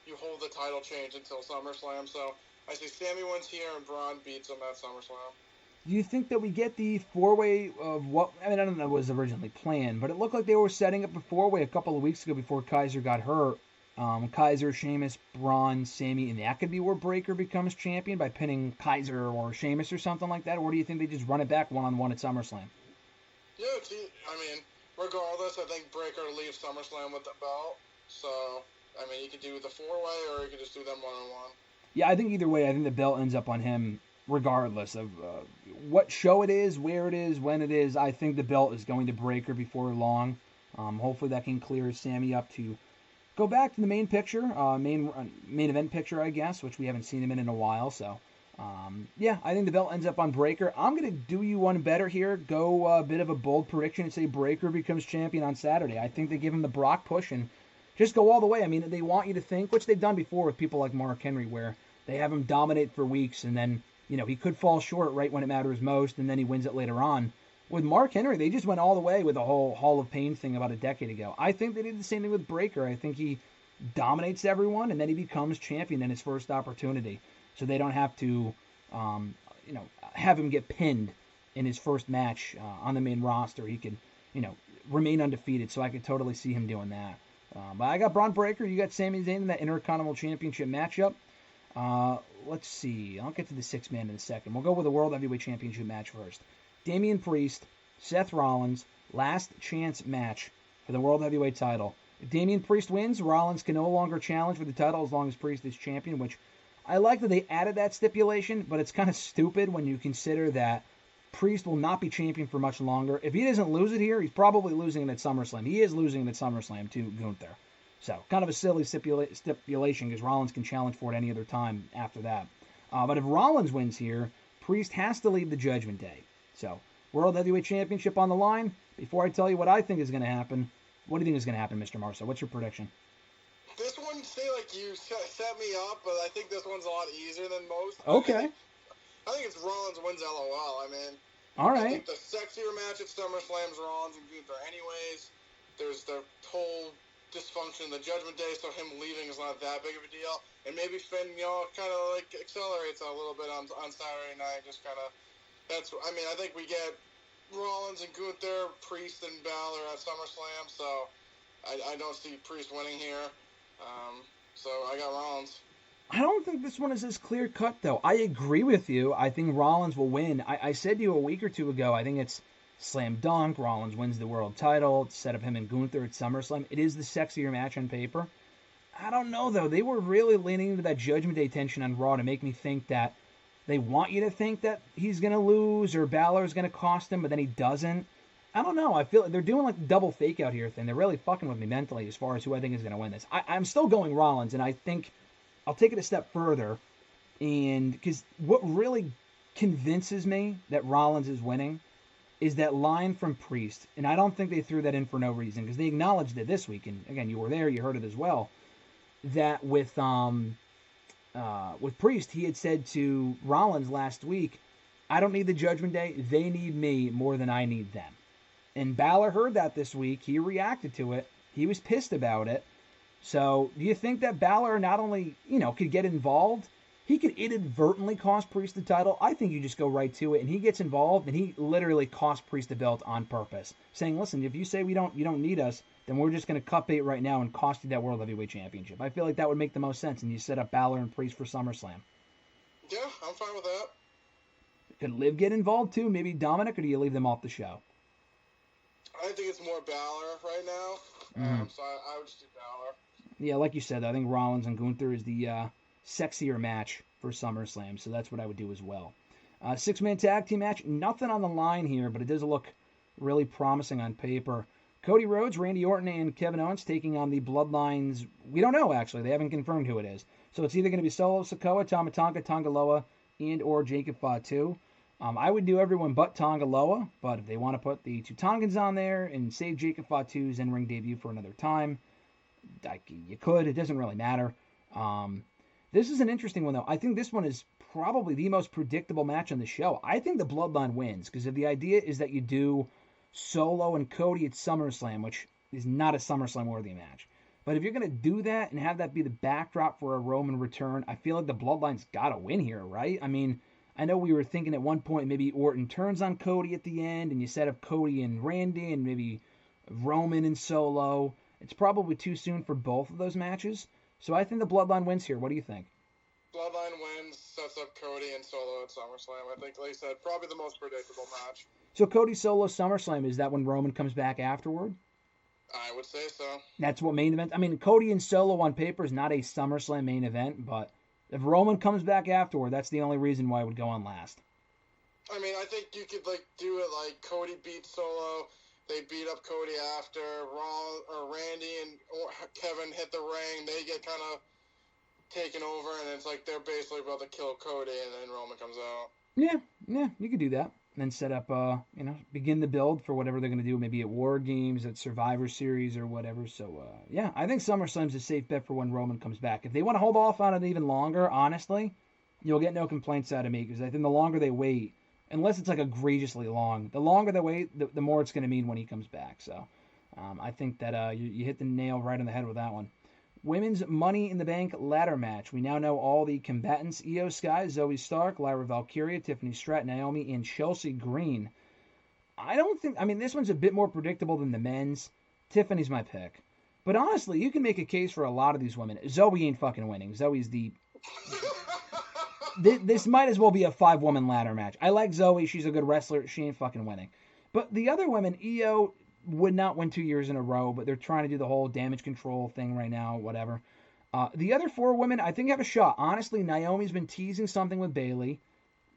S2: you hold the title change until SummerSlam. So I say Sami wins here and Braun beats him at SummerSlam.
S1: Do you think that we get the four-way of what... I don't know what was originally planned, but it looked like they were setting up a four-way a couple of weeks ago before Kaiser got hurt. Kaiser, Sheamus, Braun, Sami, and that could be where Breaker becomes champion by pinning Kaiser or Sheamus or something like that? Or do you think they just run it back one-on-one at SummerSlam?
S2: Yeah, regardless, I think Breaker leaves SummerSlam with the belt. So... you could do the four-way, or you could just do them one-on-one.
S1: Yeah, I think either way, I think the belt ends up on him regardless of what show it is, where it is, when it is. I think the belt is going to Breaker before long. Hopefully that can clear Sami up to go back to the main picture, main event picture, I guess, which we haven't seen him in a while. So, I think the belt ends up on Breaker. I'm going to do you one better here. Go a bit of a bold prediction and say Breaker becomes champion on Saturday. I think they give him the Brock push and just go all the way. They want you to think, which they've done before with people like Mark Henry, where they have him dominate for weeks, and then, he could fall short right when it matters most, and then he wins it later on. With Mark Henry, they just went all the way with the whole Hall of Pain thing about a decade ago. I think they did the same thing with Breaker. I think he dominates everyone, and then he becomes champion in his first opportunity. So they don't have to, have him get pinned in his first match on the main roster. He can, remain undefeated, so I could totally see him doing that. But I got Braun Breaker. You got Sami Zayn in that Intercontinental Championship matchup. Let's see. I'll get to the six-man in a second. We'll go with the World Heavyweight Championship match first. Damian Priest, Seth Rollins, last chance match for the World Heavyweight title. If Damian Priest wins, Rollins can no longer challenge for the title as long as Priest is champion, which I like that they added that stipulation, but it's kind of stupid when you consider that Priest will not be champion for much longer. If he doesn't lose it here, he's probably losing it at SummerSlam. He is losing it at SummerSlam to Gunther. So, kind of a silly stipulation because Rollins can challenge for it any other time after that. But if Rollins wins here, Priest has to leave the Judgment Day. So, World Heavyweight Championship on the line. Before I tell you what I think is going to happen, what do you think is going to happen, Mr. Marceau? What's your prediction?
S2: This one, say like you set me up, but I think this one's a lot easier than most.
S1: Okay.
S2: I think it's Rollins wins LOL. I mean,
S1: all
S2: I
S1: right.
S2: think the sexier match at SummerSlam's Rollins and Gunther anyways. There's the whole dysfunction in the Judgment Day, so him leaving is not that big of a deal. And maybe Finn, kind of like accelerates a little bit on Saturday night. Just kind of, I think we get Rollins and Gunther, Priest and Balor at SummerSlam, so I don't see Priest winning here. So I got Rollins.
S1: I don't think this one is as clear cut, though. I agree with you. I think Rollins will win. I said to you a week or two ago, I think it's slam dunk. Rollins wins the world title. Set up him and Gunther at SummerSlam. It is the sexier match on paper. I don't know, though. They were really leaning into that Judgment Day tension on Raw to make me think that they want you to think that he's going to lose or Balor's going to cost him, but then he doesn't. I don't know. I feel like they're doing like the double fake out here thing. They're really fucking with me mentally as far as who I think is going to win this. I'm still going Rollins, and I think I'll take it a step further. And because what really convinces me that Rollins is winning is that line from Priest. And I don't think they threw that in for no reason because they acknowledged it this week. And again, you were there, you heard it as well. That with Priest, he had said to Rollins last week, I don't need the Judgment Day. They need me more than I need them. And Balor heard that this week. He reacted to it. He was pissed about it. So do you think that Balor not only, could get involved, he could inadvertently cost Priest the title? I think you just go right to it, and he gets involved, and he literally cost Priest the belt on purpose, saying, listen, if you say you don't need us, then we're just going to cut bait right now and cost you that World Heavyweight Championship. I feel like that would make the most sense, and you set up Balor and Priest for SummerSlam.
S2: Yeah, I'm fine with that.
S1: Could Liv get involved too? Maybe Dominic, or do you leave them off the show?
S2: I think it's more Balor right now, so I would just do Balor.
S1: Yeah, like you said, I think Rollins and Gunther is the sexier match for SummerSlam, so that's what I would do as well. Six-man tag team match, nothing on the line here, but it does look really promising on paper. Cody Rhodes, Randy Orton, and Kevin Owens taking on the Bloodlines. We don't know, actually. They haven't confirmed who it is. So it's either going to be Solo Sikoa, Tama Tonga, Tonga Loa, and or Jacob Fatu. I would do everyone but Tonga Loa, but if they want to put the two Tongans on there and save Jacob Fatu's in-ring debut for another time, you could. It doesn't really matter. This is an interesting one, though. I think this one is probably the most predictable match on the show. I think the Bloodline wins, because if the idea is that you do Solo and Cody at SummerSlam, which is not a SummerSlam-worthy match, but if you're going to do that and have that be the backdrop for a Roman return, I feel like the Bloodline's got to win here, right? I mean, I know we were thinking at one point maybe Orton turns on Cody at the end, and you set up Cody and Randy, and maybe Roman and Solo. It's probably too soon for both of those matches. So I think the Bloodline wins here. What do you think?
S2: Bloodline wins, sets up Cody and Solo at SummerSlam. I think, like I said, probably the most predictable match.
S1: So Cody Solo SummerSlam, is that when Roman comes back afterward?
S2: I would say so.
S1: That's what main event? I mean, Cody and Solo on paper is not a SummerSlam main event, but if Roman comes back afterward, that's the only reason why it would go on last.
S2: I mean, I think you could do it like Cody beat Solo, they beat up Cody after, Randy and Kevin hit the ring, they get kind of taken over, and it's like they're basically about to kill Cody, and then Roman comes out.
S1: Yeah, you could do that. And then set up, begin the build for whatever they're going to do, maybe at War Games, at Survivor Series, or whatever. So, yeah, I think SummerSlam's a safe bet for when Roman comes back. If they want to hold off on it even longer, honestly, you'll get no complaints out of me, because I think the longer they wait, unless it's like egregiously long, the longer they wait, the more it's going to mean when he comes back. So, I think that you hit the nail right on the head with that one. Women's Money in the Bank ladder match. We now know all the combatants: Io Sky, Zoe Stark, Lyra Valkyria, Tiffany Stratton, Naomi, and Chelsea Green. This one's a bit more predictable than the men's. Tiffany's my pick. But honestly, you can make a case for a lot of these women. Zoe ain't fucking winning. Zoe's the... This might as well be a 5-woman ladder match. I like Zoe. She's a good wrestler. She ain't fucking winning. But the other women, Io would not win 2 years in a row, but they're trying to do the whole damage control thing right now, whatever. The other 4 women, I think, have a shot. Honestly, Naomi's been teasing something with Bayley.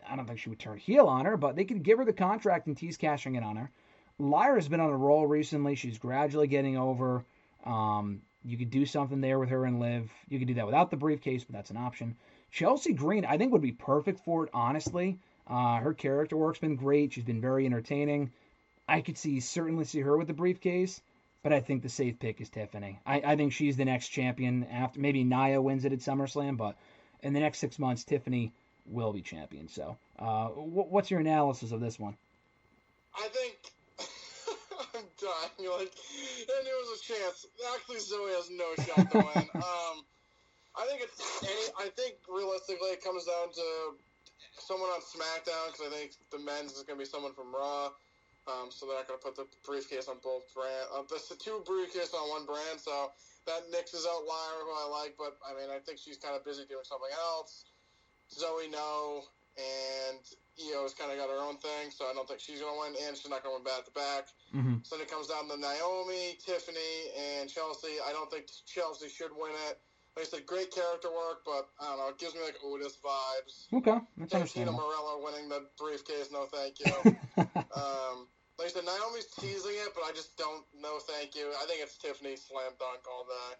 S1: I don't think she would turn heel on her, but they could give her the contract and tease cashing it on her. Lyra's been on a roll recently. She's gradually getting over. You could do something there with her and Liv. You could do that without the briefcase, but that's an option. Chelsea Green, I think, would be perfect for it, honestly. Her character work's been great. She's been very entertaining. I could certainly see her with the briefcase. but I think the safe pick is Tiffany. I think she's the next champion after maybe Nia wins it at SummerSlam, but in the next 6 months, Tiffany will be champion. So, what's your analysis of this one?
S2: I think I'm dying. Like, and there was a chance. Actually, Zoe has no shot to win. I think realistically, it comes down to someone on SmackDown, because I think the men's is going to be someone from Raw. So they're not going to put the briefcase on both brands. The two briefcases on one brand, so that mixes out Lyra, who I like, but I mean, I think she's kind of busy doing something else. Zoe, no, and Io's kind of got her own thing, so I don't think she's going to win, and she's not going to win back to back.
S1: Mm-hmm.
S2: So then it comes down to Naomi, Tiffany, and Chelsea. I don't think Chelsea should win it. Like I said, great character work, but I don't know, it gives me like Otis vibes.
S1: Okay, that's
S2: Tina
S1: understandable.
S2: Morello winning the briefcase, no thank you. Like I said, Naomi's teasing it, but I just don't know thank you. I think it's Tiffany slam dunk all day.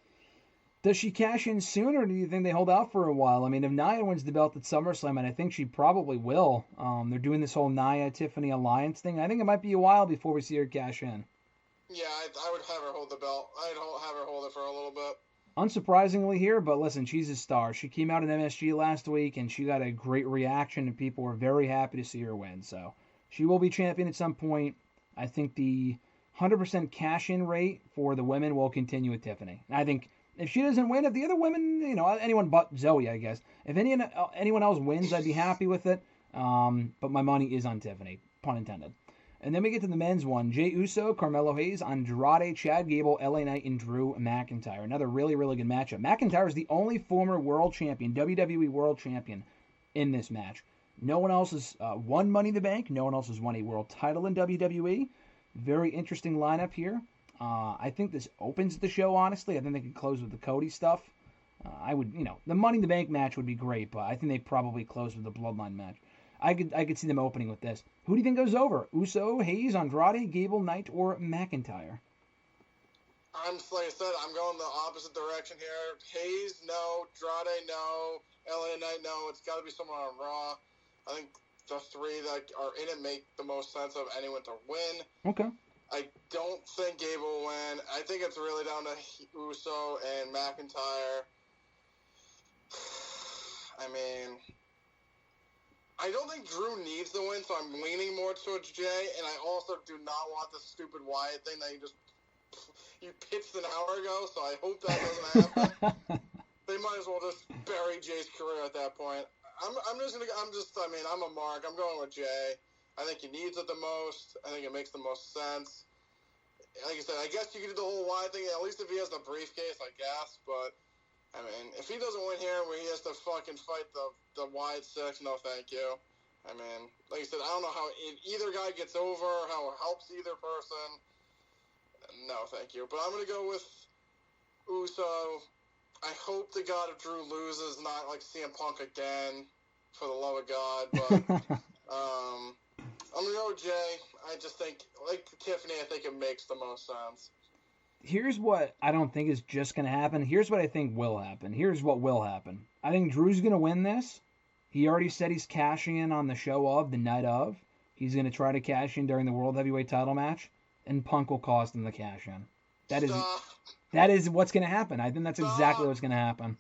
S1: Does she cash in sooner, or do you think they hold out for a while? I mean, if Nia wins the belt at SummerSlam, and I think she probably will, they're doing this whole Nia-Tiffany alliance thing. I think it might be a while before we see her cash in.
S2: Yeah, I would have her hold the belt. I'd have her hold it for a little bit.
S1: Unsurprisingly here, but listen, she's a star. She came out in MSG last week, and she got a great reaction, and people were very happy to see her win. So she will be champion at some point. I think the 100% cash-in rate for the women will continue with Tiffany. And I think if she doesn't win, if the other women, anyone but Zoe, I guess, if anyone else wins, I'd be happy with it. But my money is on Tiffany, pun intended. And then we get to the men's one. Jey Uso, Carmelo Hayes, Andrade, Chad Gable, LA Knight, and Drew McIntyre. Another really, really good matchup. McIntyre is the only former world champion, WWE world champion, in this match. No one else has won Money in the Bank. No one else has won a world title in WWE. Very interesting lineup here. I think this opens the show, honestly. I think they could close with the Cody stuff. The Money in the Bank match would be great, but I think they probably close with the Bloodline match. I could see them opening with this. Who do you think goes over? Uso, Hayes, Andrade, Gable, Knight, or McIntyre?
S2: Like I said, I'm going the opposite direction here. Hayes, no. Andrade, no. LA Knight, no. It's got to be someone on Raw. I think the three that are in it make the most sense of anyone to win.
S1: Okay.
S2: I don't think Gable will win. I think it's really down to Uso and McIntyre. I mean, I don't think Drew needs the win, so I'm leaning more towards Jay, and I also do not want the stupid Wyatt thing that you pitched an hour ago, so I hope that doesn't happen. They might as well just bury Jay's career at that point. I'm a mark. I'm going with Jay. I think he needs it the most. I think it makes the most sense. Like I said, I guess you could do the whole Wyatt thing, at least if he has the briefcase, I guess, but I mean, if he doesn't win here where he has to fucking fight the Wyatt Sicks, no thank you. I mean, like I said, I don't know how either guy gets over, how it helps either person. No thank you. But I'm going to go with Uso. I hope to God if Drew loses, not like CM Punk again, for the love of God. But I'm going to go with Jay. I just think, like Tiffany, I think it makes the most sense.
S1: Here's what I don't think is just going to happen. Here's what I think will happen. Here's what will happen. I think Drew's going to win this. He already said he's cashing in on the show of, the night of. He's going to try to cash in during the World Heavyweight title match, and Punk will cost him the cash in. That is what's going to happen. I think that's exactly what's going to happen.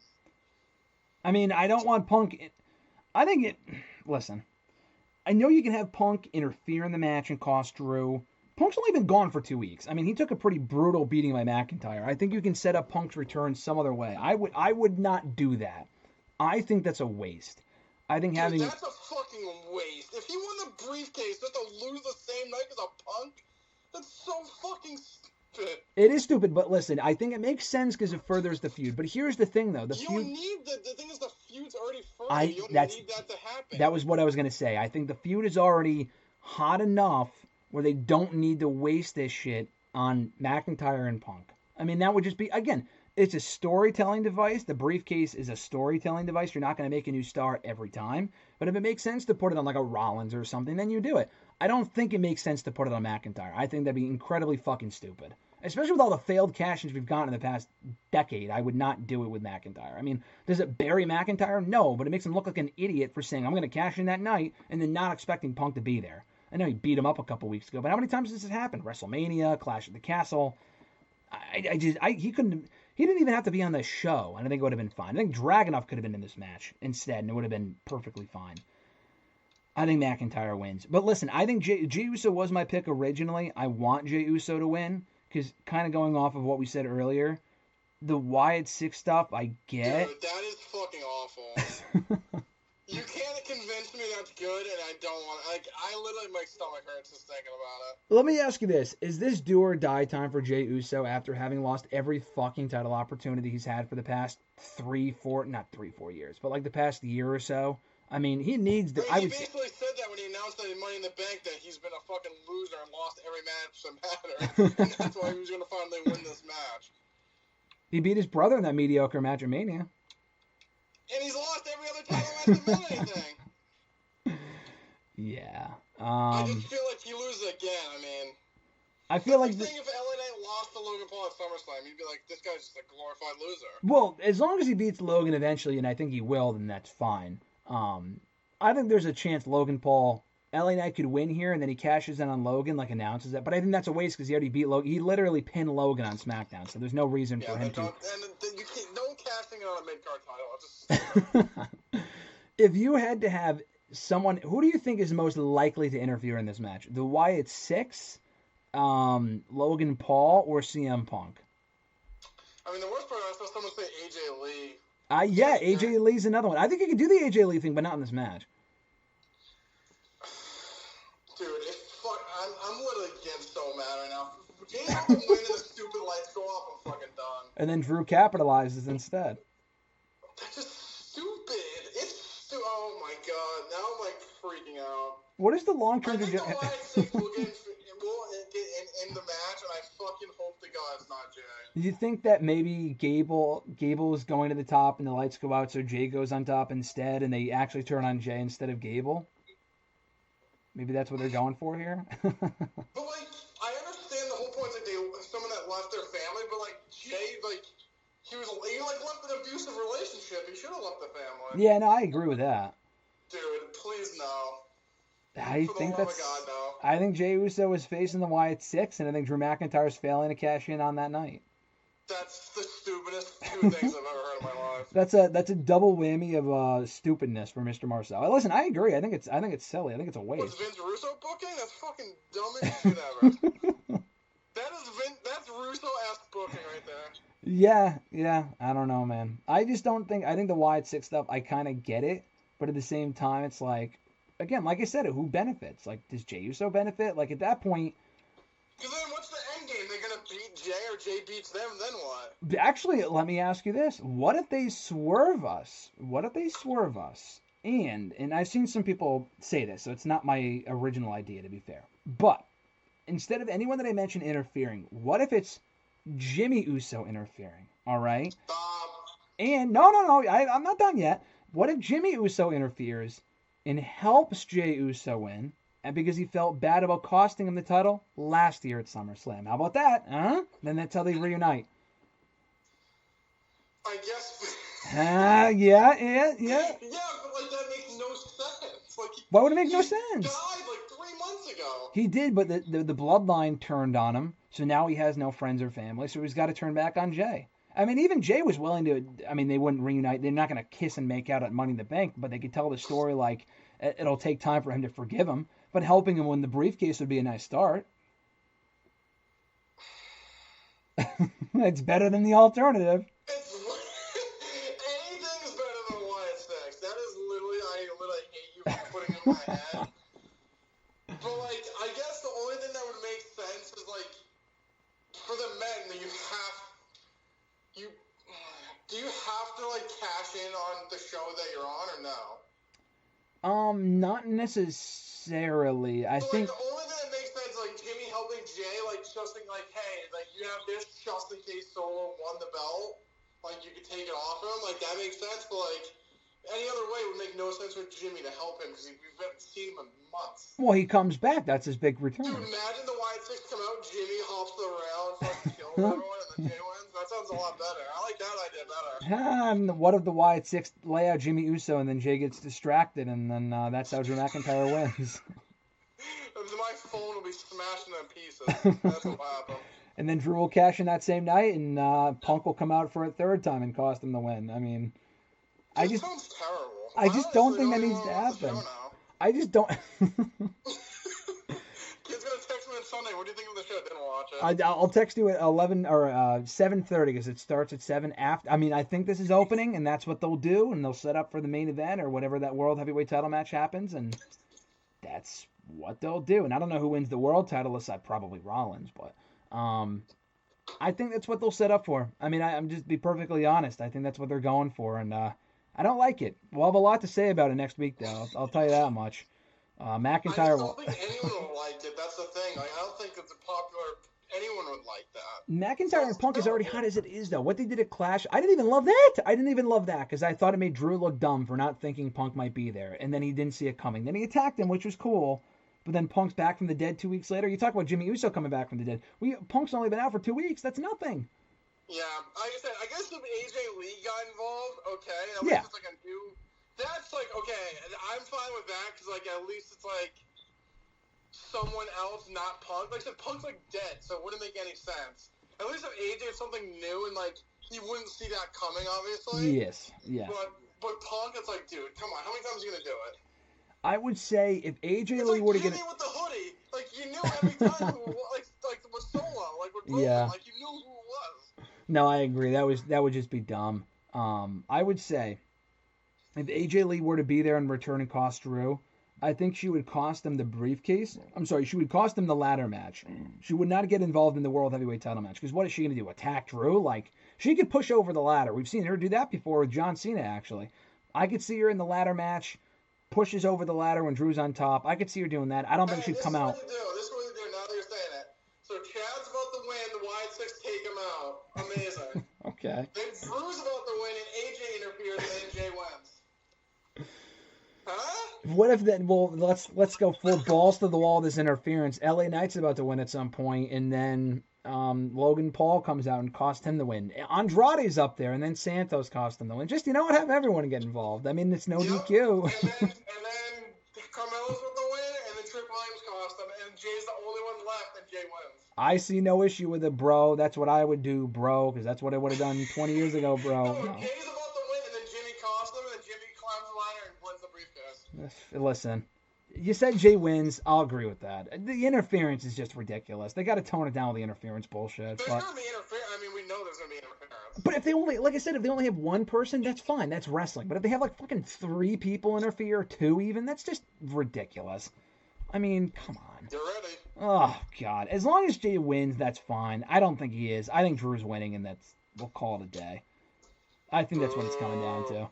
S1: I mean, I don't want Punk... Listen, I know you can have Punk interfere in the match and cost Drew. Punk's only been gone for 2 weeks. I mean, he took a pretty brutal beating by McIntyre. I think you can set up Punk's return some other way. I would not do that. I think that's a waste. I think
S2: that's a fucking waste. If he won the briefcase just to lose the same night as a Punk, that's so fucking stupid.
S1: It is stupid, but listen, I think it makes sense because it furthers the feud. But here's the thing, though. The thing
S2: is the feud's already further. You don't need that to happen.
S1: That was what I was going to say. I think the feud is already hot enough where they don't need to waste this shit on McIntyre and Punk. I mean, that would just be, again, it's a storytelling device. The briefcase is a storytelling device. You're not going to make a new star every time. But if it makes sense to put it on like a Rollins or something, then you do it. I don't think it makes sense to put it on McIntyre. I think that'd be incredibly fucking stupid. Especially with all the failed cash-ins we've gotten in the past decade, I would not do it with McIntyre. I mean, does it bury McIntyre? No, but it makes him look like an idiot for saying, I'm going to cash in that night, and then not expecting Punk to be there. I know he beat him up a couple weeks ago, but how many times has this happened? WrestleMania, Clash at the Castle. He didn't even have to be on the show, and I think it would have been fine. I think Dragunov could have been in this match instead, and it would have been perfectly fine. I think McIntyre wins. But listen, I think Jey Uso was my pick originally. I want Jey Uso to win, because kind of going off of what we said earlier, the Wyatt Sicks stuff, I get.
S2: Dude, that is fucking awful. You can't convince me that's good, and I don't want to. Like, I literally, my stomach hurts just thinking about it.
S1: Let me ask you this. Is this do or die time for Jey Uso after having lost every fucking title opportunity he's had for the past 4 years, but like the past year or so? I mean, he needs to...
S2: he basically said that when he announced that in Money in the Bank, that he's been a fucking loser and lost every match that mattered. And that's why he was going to finally win this match.
S1: He beat his brother in that mediocre match at Mania.
S2: And he's lost every other title match that meant anything.
S1: Yeah.
S2: I just feel like he loses again. I mean...
S1: I feel like...
S2: if LA Knight lost to Logan Paul at SummerSlam, you'd be like, this guy's just a glorified loser.
S1: Well, as long as he beats Logan eventually, and I think he will, then that's fine. I think there's a chance Logan Paul, LA Knight could win here, and then he cashes in on Logan, like announces that. But I think that's a waste because he already beat Logan. He literally pinned Logan on SmackDown, so there's no reason for him to.
S2: And you can't, no casting it on a mid-card title. Just...
S1: If you had to have someone, who do you think is most likely to interfere in this match? The Wyatt Sicks, Logan Paul, or CM Punk?
S2: I mean, the worst part, I saw someone say AJ Lee.
S1: Yeah, AJ Lee's another one. I think you could do the AJ Lee thing, but not in this match.
S2: Dude, I'm literally getting so mad right now. James Harden winning the stupid lights go off, I'm fucking done.
S1: And then Drew capitalizes instead.
S2: That's just stupid. Oh my god, now I'm like freaking out.
S1: What is the long-term...
S2: I think the Wyatt Sicks will get in the match, and I fucking hope to God it's not Jay.
S1: Do you think that maybe Gable is going to the top and the lights go out, so Jay goes on top instead, and they actually turn on Jay instead of Gable? Maybe that's what they're going for here?
S2: But, like, I understand the whole point that someone that left their family, but, like, Jay, like, he left an abusive relationship. He should have left the family.
S1: Yeah, no, I agree with that.
S2: Dude, please no.
S1: I think Jey Uso is facing the Wyatt Sicks, and I think Drew McIntyre is failing to cash in on that night.
S2: That's the stupidest two things I've ever heard in my life.
S1: That's a double whammy of stupidness for Mr. Marceau. Listen, I agree. I think it's silly. I think it's a waste.
S2: What's Vince Russo booking? That's fucking dumbest shit ever. That's Russo-esque booking right there.
S1: Yeah. I don't know, man. I just don't think. I think the Wyatt Sicks stuff, I kind of get it, but at the same time, it's like, again, like I said, who benefits? Like, does Jey Uso benefit? Like, at that point...
S2: Because then what's the end game? They're going to beat Jay or Jay beats them, then what?
S1: Actually, let me ask you this. What if they swerve us? And I've seen some people say this, so it's not my original idea, to be fair. But, instead of anyone that I mentioned interfering, what if it's Jimmy Uso interfering? All right? And, no, I'm not done yet. What if Jimmy Uso interferes and helps Jey Uso win, and because he felt bad about costing him the title last year at SummerSlam? How about that, huh? Then that's how they reunite.
S2: I guess.
S1: Yeah.
S2: Yeah, but like that makes no sense. Like,
S1: why would it make no sense?
S2: He died like 3 months ago.
S1: He did, but the bloodline turned on him, so now he has no friends or family, so he's got to turn back on Jay. I mean, even Jay was willing to... I mean, they wouldn't reunite. They're not going to kiss and make out at Money in the Bank, but they could tell the story like it'll take time for him to forgive him, but helping him win the briefcase would be a nice start. It's better than the alternative.
S2: Anything's better than Wyatt Sicks. That is literally... I literally hate you for putting it in my head. But, like, I guess the only thing that would make sense is, like, for the men, that do you have to, like, cash in on the show that you're on, or no?
S1: Not necessarily. I think...
S2: Like, the only thing that makes sense is, like, Jimmy helping Jay, like, just thinking, like, hey, like, you have this just in case Solo won the belt. Like, you could take it off him. Like, that makes sense, but, like, any other way would make no sense for Jimmy to help him, because we haven't seen him in months.
S1: Well, he comes back. That's his big return.
S2: Dude, imagine the Wyatt Sicks come out, Jimmy hops the rail and fucking kills everyone, and then Jay wins. That sounds a lot better. I like that idea better.
S1: What if the Wyatt Sicks lay out Jimmy Uso and then Jay gets distracted, and then that's how Drew McIntyre wins?
S2: My phone will be smashed into pieces. That's what will happen.
S1: And then Drew will cash in that same night, and Punk will come out for a third time and cost him the win. I mean,
S2: This sounds terrible.
S1: I just don't think that needs to happen. I just don't.
S2: Kid's gonna text me on Sunday. What do you think of the show? Didn't watch it.
S1: I'll text you at 11 or 7:30 because it starts at 7 after. I mean, I think this is opening, and that's what they'll do, and they'll set up for the main event or whatever that World Heavyweight Title match happens, and that's what they'll do. And I don't know who wins the World Title. Aside probably Rollins, but I think that's what they'll set up for. I mean, I'm just be perfectly honest. I think that's what they're going for, and I don't like it. We'll have a lot to say about it next week, though. I'll tell you that much. McIntyre
S2: I don't think anyone would like it. That's the thing. I don't think it's popular. Anyone would like that.
S1: McIntyre and Punk is already hot as it is, though. What they did at Clash, I didn't even love that. I didn't even love that because I thought it made Drew look dumb for not thinking Punk might be there, and then he didn't see it coming. Then he attacked him, which was cool. But then Punk's back from the dead 2 weeks later. You talk about Jimmy Uso coming back from the dead. Punk's only been out for 2 weeks. That's nothing.
S2: Yeah, like I said, I guess if AJ Lee got involved, okay. At least it's like a new. That's like okay. I'm fine with that because like at least it's like someone else, not Punk. Like I said, Punk's like dead, so it wouldn't make any sense. At least if AJ is something new and like you wouldn't see that coming, obviously.
S1: Yes, yeah.
S2: But Punk, it's like, dude, come on, how many times are you gonna do it?
S1: I would say if AJ Lee
S2: were
S1: to get
S2: with the hoodie, like you knew every time who like it was Solo, like with Roman, like you knew who it was.
S1: No, I agree. That would just be dumb. I would say if AJ Lee were to be there and return and cost Drew, I think she would cost them the briefcase. I'm sorry, she would cost them the ladder match. She would not get involved in the World Heavyweight Title match because what is she going to do? Attack Drew? Like she could push over the ladder. We've seen her do that before with John Cena. Actually, I could see her in the ladder match. Pushes over the ladder when Drew's on top. I could see her doing that. I don't think she'd come out.
S2: This is what they do. Now that you're saying it. So Chad's about to win. The Wyatt Sicks take him out. Amazing.
S1: Okay.
S2: Then Drew's about to win, and AJ interferes, and then Jay wins. Huh?
S1: What if then? Well, let's go full balls to the wall. This interference. LA Knight's about to win at some point, and then Logan Paul comes out and cost him the win. Andrade's up there, and then Santos cost him the win. Just have everyone get involved. I mean, it's no DQ.
S2: And then Carmelo's with the win, and then Trick Williams cost him, and Jay's the only one left, and Jay wins.
S1: I see no issue with it, bro. That's what I would do, bro, because that's what I would have done 20 years ago, bro.
S2: No. Jay's about to win, and then Jimmy cost him, and then Jimmy climbs the ladder and wins the briefcase.
S1: Listen. You said Jay wins. I'll agree with that. The interference is just ridiculous. They got to tone it down with the interference bullshit.
S2: There's going to be interference. I mean, we know there's going to be interference.
S1: But if they only, like I said, if they only have one person, that's fine. That's wrestling. But if they have like fucking 3 people interfere, 2 even, that's just ridiculous. I mean, come on.
S2: You're ready.
S1: Oh, God. As long as Jay wins, that's fine. I don't think he is. I think Drew's winning, and we'll call it a day. I think that's what it's coming down to.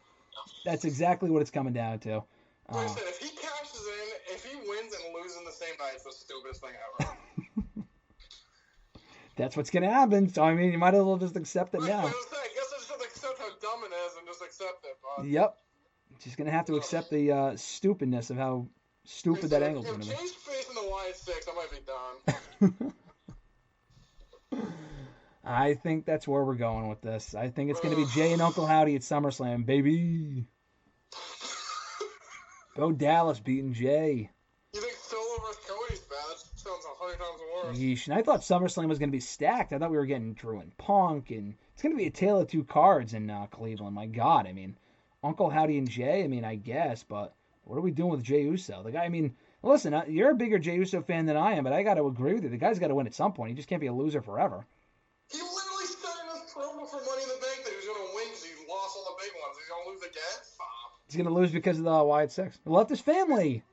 S1: That's exactly what it's coming down to.
S2: Like I said, if he cashes in, if he wins and loses in the same night, it's the stupidest thing ever.
S1: That's what's going to happen. So, I mean, you might as well just accept it now.
S2: I guess I just have to accept how dumb it is and just accept it, bud.
S1: Yep. Just going to have to accept the stupidness of how stupid that angle's going to be.
S2: If Jay's facing the Wyatt Sicks, I might be done.
S1: I think that's where we're going with this. I think it's going to be Jay and Uncle Howdy at SummerSlam, baby. Go Dallas beating Jay.
S2: You think Solo versus Cody's bad? That sounds 100 times worse.
S1: Yeesh. And I thought SummerSlam was going to be stacked. I thought we were getting Drew and Punk, and it's going to be a tale of 2 cards in Cleveland. My God, I mean, Uncle Howdy and Jay, I mean, I guess, but what are we doing with Jey Uso? The guy, I mean, listen, you're a bigger Jey Uso fan than I am, but I got to agree with you. The guy's got to win at some point. He just can't be a loser forever.
S2: He literally said in his promo for Money in the Bank that he was going to win because he lost all the big ones. He's going to lose again? Stop.
S1: He's going to lose because of the Wyatt Sicks. He left his family.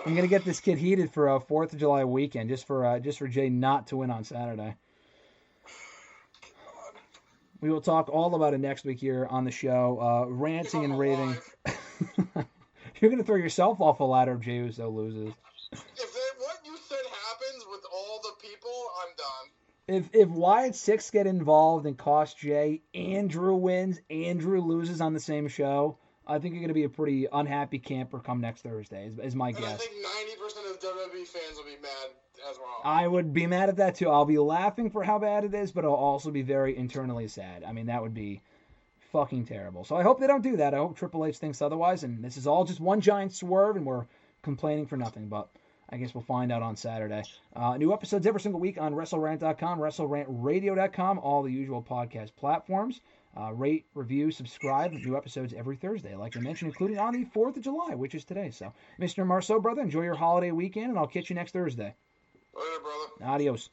S1: I'm going to get this kid heated for a 4th of July weekend just for Jay not to win on Saturday. We will talk all about it next week here on the show. Ranting and raving. You're going to throw yourself off a ladder if Jey Uso loses.
S2: If what you said happens with all the people, I'm done.
S1: If Wyatt Sicks get involved and cost Jay, and Drew wins, and Drew loses on the same show, I think you're going to be a pretty unhappy camper come next Thursday, is my guess.
S2: I think 90% of WWE fans will be mad as well.
S1: I would be mad at that too. I'll be laughing for how bad it is, but I'll also be very internally sad. I mean, that would be fucking terrible. So I hope they don't do that. I hope Triple H thinks otherwise, and this is all just one giant swerve, and we're complaining for nothing. But I guess we'll find out on Saturday. New episodes every single week on WrestleRant.com, WrestleRantRadio.com, all the usual podcast platforms. Rate, review, subscribe. New episodes every Thursday, like I mentioned, including on the 4th of July, which is today. So, Mr. Marceau, brother, enjoy your holiday weekend, and I'll catch you next Thursday.
S2: Later, brother.
S1: Adios.